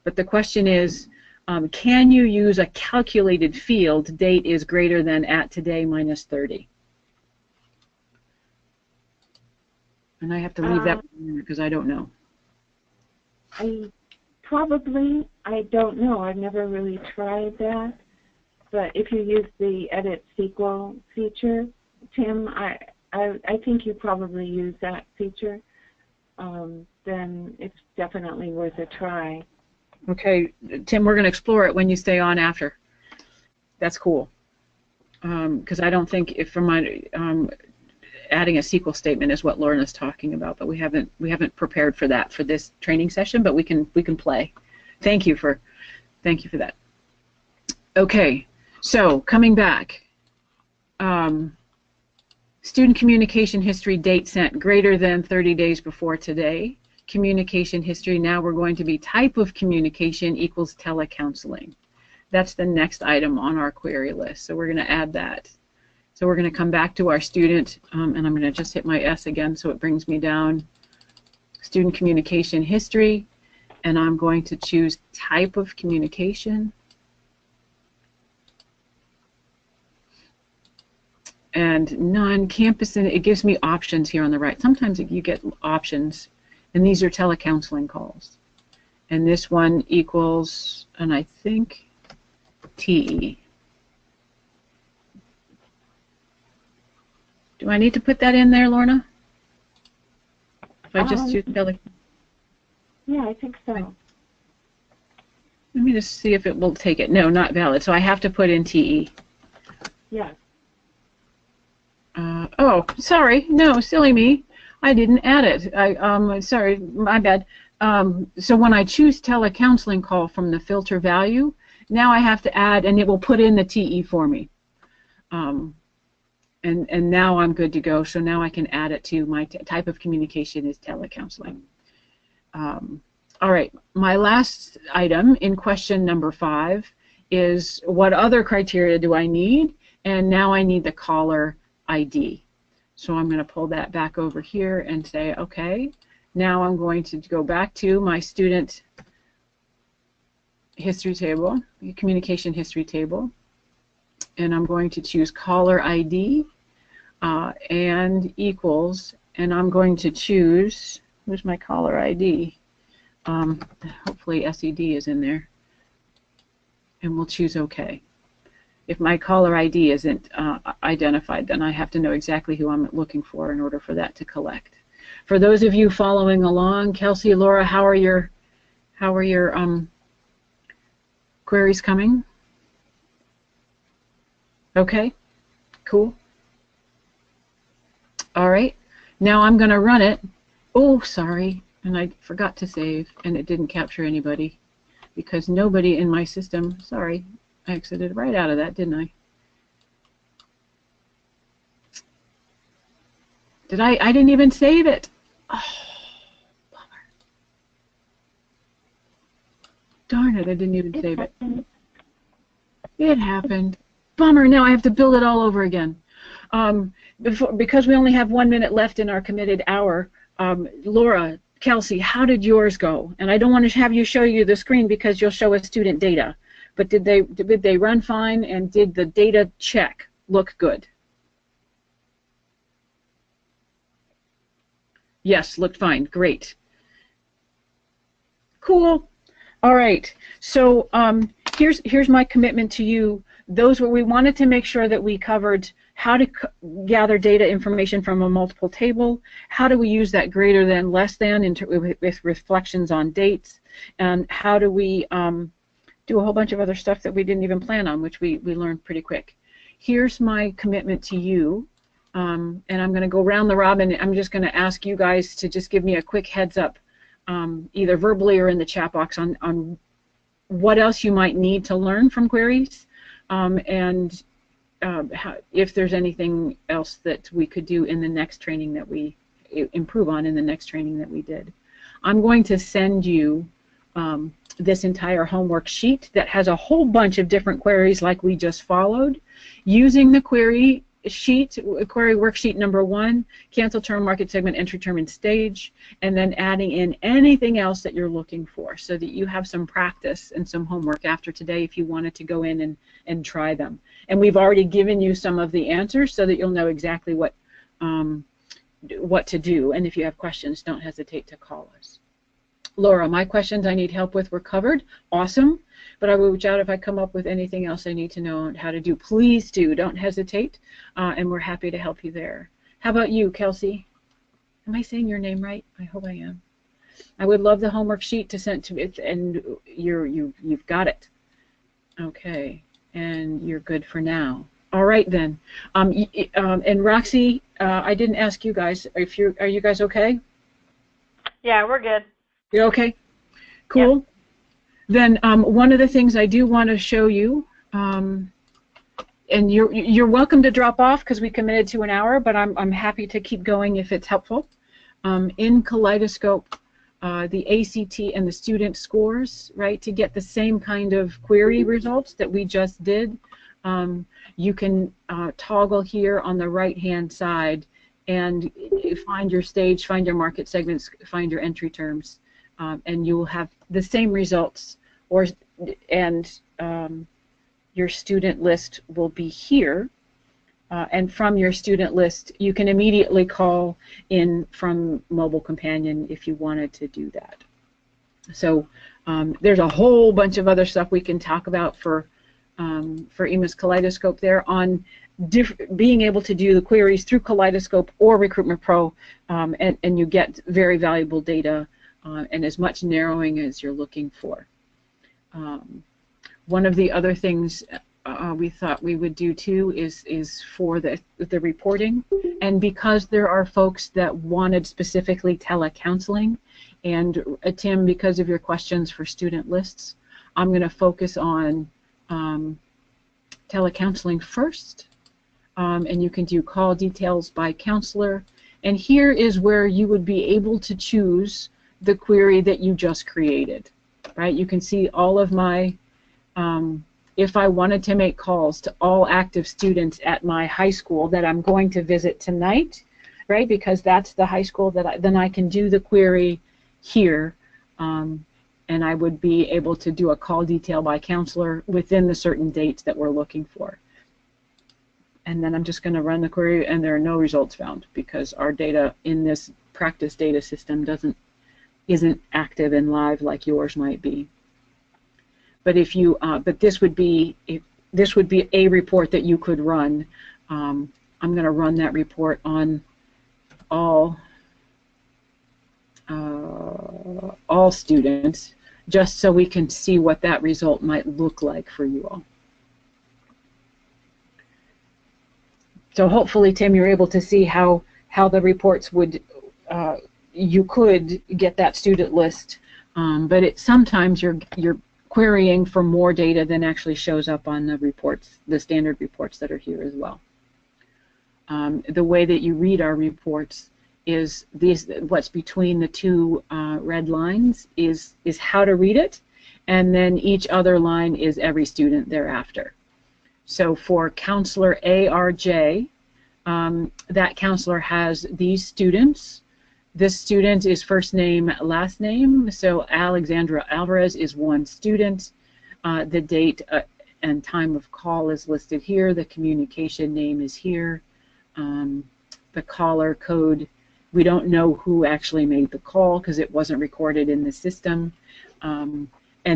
But the question is, can you use a calculated field, date is greater than at today minus 30? And I have to leave that because I don't know. I don't know. I've never really tried that. But if you use the Edit SQL feature, Tim, I think you probably use that feature. Then it's definitely worth a try. Okay, Tim, we're going to explore it when you stay on after. That's cool. Because I don't think if from my adding a SQL statement is what Lorna's talking about, but we haven't prepared for that for this training session, but we can play. Thank you for that. Okay, so coming back. Student communication history date sent greater than 30 days before today. communication history. Now we're going to be type of communication equals telecounseling. That's the next item on our query list. So we're going to add that. So we're going to come back to our student, and I'm going to just hit my S again so it brings me down. Student communication history, and I'm going to choose type of communication. And non-campus, and it gives me options here on the right. Sometimes you get options, and these are telecounseling calls. And this one equals, and I think, TE. Do I need to put that in there, Lorna? If I just choose tele. Yeah, I think so. Let me just see if it will take it. No, not valid. So I have to put in TE. Yes. Oh, sorry. No, silly me. I didn't add it. Sorry, my bad. So when I choose telecounseling call from the filter value, now I have to add, and it will put in the TE for me. And now I'm good to go. So now I can add it to my type of communication is telecounseling. All right. My last item in question number 5 is what other criteria do I need? And now I need the caller ID. So I'm going to pull that back over here and say, okay, now I'm going to go back to my student history table, communication history table, and I'm going to choose caller ID and equals, and I'm going to choose, where's my caller ID? Hopefully SED is in there, and we'll choose OK. If my caller ID isn't identified, then I have to know exactly who I'm looking for in order for that to collect. For those of you following along, Kelsey, Laura, how are your queries coming? Okay, cool. All right, now I'm going to run it. Oh, sorry, and I forgot to save, and it didn't capture anybody because nobody in my system, sorry, I exited right out of that, didn't I? Did I didn't even save it. Oh, bummer. Darn it, I didn't even save it. It happened. Bummer, now I have to build it all over again. Because we only have 1 minute left in our committed hour, Laura, Kelsey, how did yours go? And I don't want to have you show you the screen because you'll show us student data. But did they run fine, and did the data check look good? Yes, looked fine. Great. Cool. All right. So here's my commitment to you. Those were, we wanted to make sure that we covered how to gather data information from a multiple table, how do we use that greater than, less than with reflections on dates, and how do we do a whole bunch of other stuff that we didn't even plan on, which we learned pretty quick. Here's my commitment to you, and I'm going to go round the robin. I'm just going to ask you guys to just give me a quick heads up, either verbally or in the chat box, on what else you might need to learn from queries, and if there's anything else that we could do in the next training that we improve on in the next training that we did. I'm going to send you this entire homework sheet that has a whole bunch of different queries like we just followed. Using the query sheet, query worksheet number 1, cancel term, market segment, entry term, and stage, and then adding in anything else that you're looking for so that you have some practice and some homework after today if you wanted to go in and try them. And we've already given you some of the answers so that you'll know exactly what to do. And if you have questions, don't hesitate to call us. Laura, my questions I need help with were covered. Awesome. But I will reach out if I come up with anything else I need to know how to do. Please do. Don't hesitate. And we're happy to help you there. How about you, Kelsey? Am I saying your name right? I hope I am. I would love the homework sheet to send to it, and you've got it. Okay. And you're good for now. All right then. And Roxy, I didn't ask you guys. Are you guys okay? Yeah, we're good. You're okay? Cool. Yep. Then one of the things I do want to show you, and you're welcome to drop off because we committed to an hour, but I'm happy to keep going if it's helpful. In Kaleidoscope, the ACT and the student scores, right, to get the same kind of query results that we just did. You can toggle here on the right-hand side and find your stage, find your market segments, find your entry terms, and you will have the same results, and your student list will be here. And from your student list, you can immediately call in from Mobile Companion if you wanted to do that. So there's a whole bunch of other stuff we can talk about for EMAS Kaleidoscope there on being able to do the queries through Kaleidoscope or Recruitment Pro, and you get very valuable data and as much narrowing as you're looking for. One of the other things we thought we would do too is for the reporting, and because there are folks that wanted specifically telecounseling, and Tim, because of your questions for student lists, I'm going to focus on telecounseling first, and you can do call details by counselor, and here is where you would be able to choose the query that you just created, right? You can see all of my if I wanted to make calls to all active students at my high school that I'm going to visit tonight, right, because that's the high school that then I can do the query here, and I would be able to do a call detail by counselor within the certain dates that we're looking for. And then I'm just going to run the query, and there are no results found because our data in this practice data system isn't active and live like yours might be. But if you, but this would be a report that you could run. I'm going to run that report on all students, just so we can see what that result might look like for you all. So hopefully, Tim, you're able to see how the reports would, you could get that student list, but sometimes you're querying for more data than actually shows up on the reports, the standard reports that are here as well. The way that you read our reports is what's between the two red lines is how to read it, and then each other line is every student thereafter. So for counselor ARJ, that counselor has these students. This student is first name, last name, so Alexandra Alvarez is one student. The date and time of call is listed here. The communication name is here. The caller code, we don't know who actually made the call because it wasn't recorded in the system. And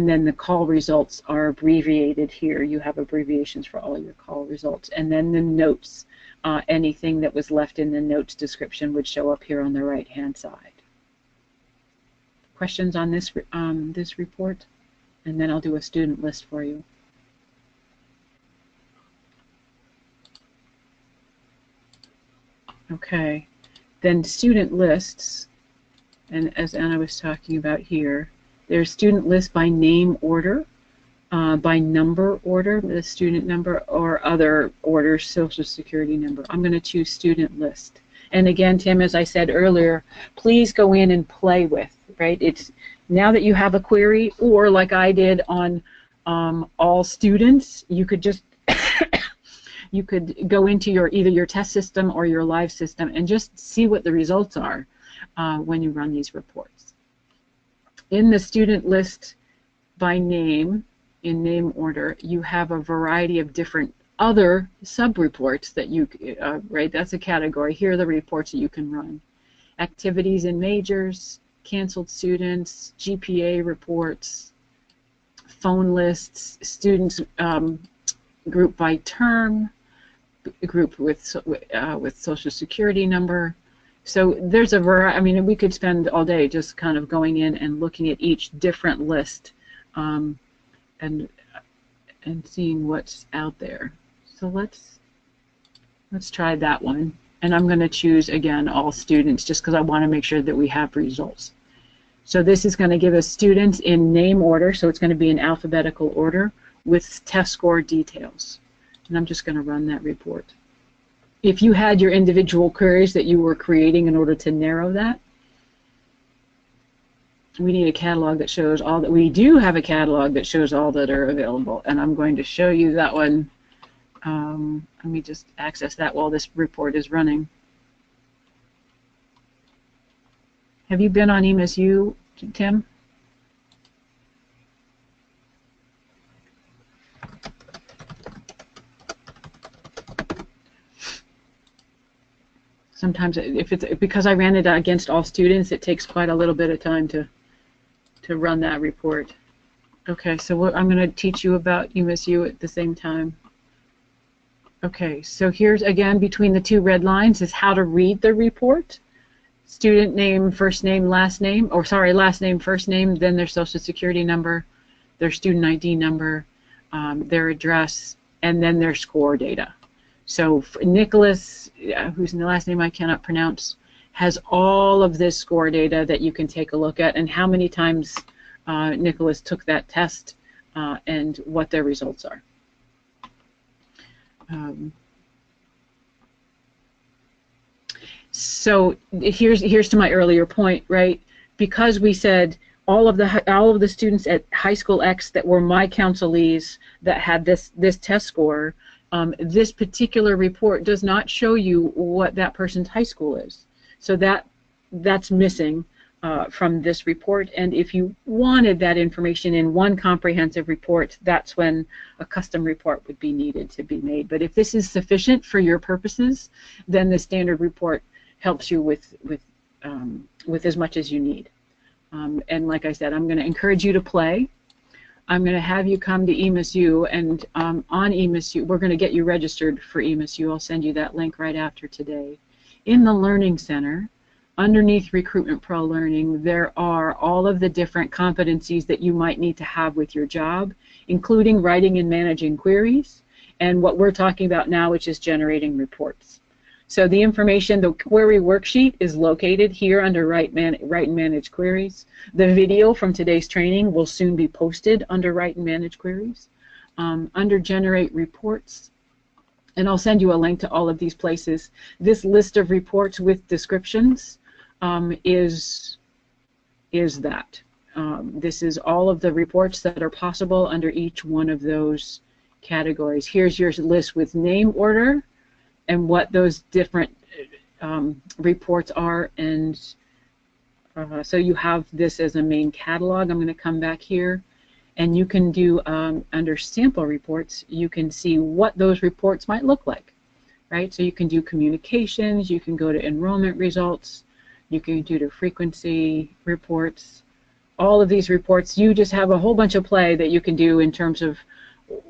then the call results are abbreviated here. You have abbreviations for all your call results. And then the notes. Anything that was left in the notes description would show up here on the right-hand side. Questions on this report? And then I'll do a student list for you. Okay, then student lists, and as Anna was talking about here, there's student list by name order. By number order, the student number, or other orders, social security number. I'm going to choose student list. And again, Tim, as I said earlier, please go in and play with, right? It's now that you have a query, or like I did on all students, you could just you could go into either your test system or your live system and just see what the results are when you run these reports. In the student list by name, in name order, you have a variety of different other sub-reports that you, right, that's a category. Here are the reports that you can run. Activities and majors, canceled students, GPA reports, phone lists, students group by term, group with social security number. So there's a variety. I mean, we could spend all day just kind of going in and looking at each different list. And seeing what's out there. So let's try that one. And I'm going to choose, again, all students, just because I want to make sure that we have results. So this is going to give us students in name order, so it's going to be in alphabetical order with test score details. And I'm just going to run that report. If you had your individual queries that you were creating in order to narrow that, we need a catalog that shows all that. We do have a catalog that shows all that are available, and I'm going to show you that one. Let me just access that while this report is running. Have you been on EMAS-U, Tim? Sometimes, if it's because I ran it against all students, it takes quite a little bit of time to run that report. Okay, so I'm going to teach you about EMAS-U at the same time. Okay, so here's again between the two red lines is how to read the report. Student name, first name, last name, or sorry, last name, first name, then their social security number, their student ID number, their address, and then their score data. So Nicholas, whose last name I cannot pronounce, has all of this score data that you can take a look at, and how many times Nicholas took that test and what their results are. So here's to my earlier point, right? Because we said all of the students at high school X that were my counselees that had this test score, this particular report does not show you what that person's high school is. So that's missing from this report, and if you wanted that information in one comprehensive report, that's when a custom report would be needed to be made. But if this is sufficient for your purposes, then the standard report helps you with as much as you need. And like I said, I'm going to encourage you to play. I'm going to have you come to EMAS-U, and on EMAS-U, we're going to get you registered for EMAS-U. I'll send you that link right after today. In the Learning Center, underneath Recruitment Pro Learning, there are all of the different competencies that you might need to have with your job, including writing and managing queries, and what we're talking about now, which is generating reports. So the information, the query worksheet is located here under Write and Manage Queries. The video from today's training will soon be posted under Write and Manage Queries. Under Generate Reports, and I'll send you a link to all of these places. This list of reports with descriptions is that. This is all of the reports that are possible under each one of those categories. Here's your list with name order and what those different reports are, and so you have this as a main catalog. I'm going to come back here, and you can do under sample reports, you can see what those reports might look like, right? So you can do communications, you can go to enrollment results, you can do the frequency reports. All of these reports, you just have a whole bunch of play that you can do in terms of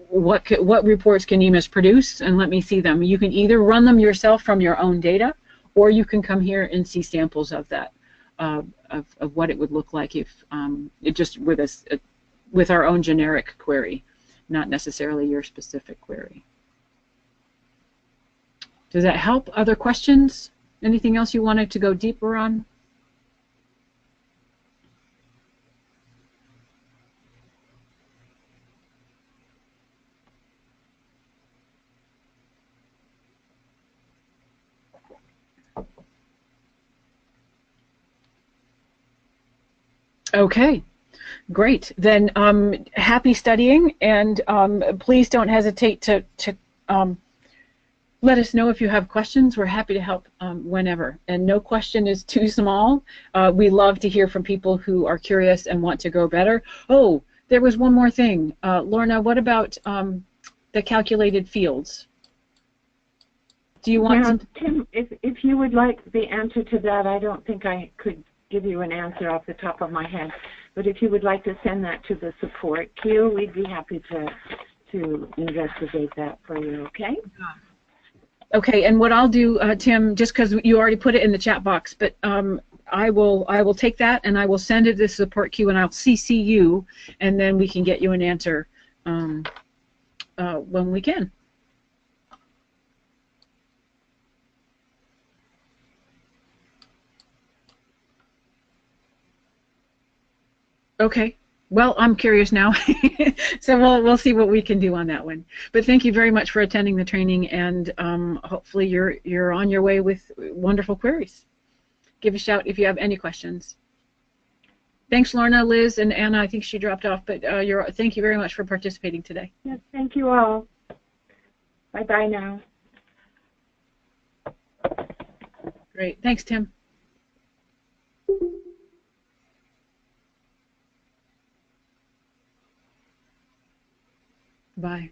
what reports can EMAS produce, and let me see them. You can either run them yourself from your own data, or you can come here and see samples of that, of what it would look like if it just with our own generic query, not necessarily your specific query. Does that help? Other questions? Anything else you wanted to go deeper on? Okay, great. Then happy studying, and please don't hesitate to let us know if you have questions. We're happy to help whenever, and no question is too small. We love to hear from people who are curious and want to grow better. Oh, there was one more thing. Lorna, what about the calculated fields? Do you want some? Tim, if you would like the answer to that, I don't think I could give you an answer off the top of my head, but if you would like to send that to the support queue, we'd be happy to investigate that for you, okay? Okay, and what I'll do, Tim, just because you already put it in the chat box, but I will take that and I will send it to the support queue, and I'll CC you, and then we can get you an answer when we can. Okay. Well, I'm curious now, so we'll see what we can do on that one. But thank you very much for attending the training, and hopefully you're on your way with wonderful queries. Give a shout if you have any questions. Thanks, Lorna, Liz, and Anna. I think she dropped off, but thank you very much for participating today. Yes, thank you all. Bye-bye now. Great. Thanks, Tim. Bye.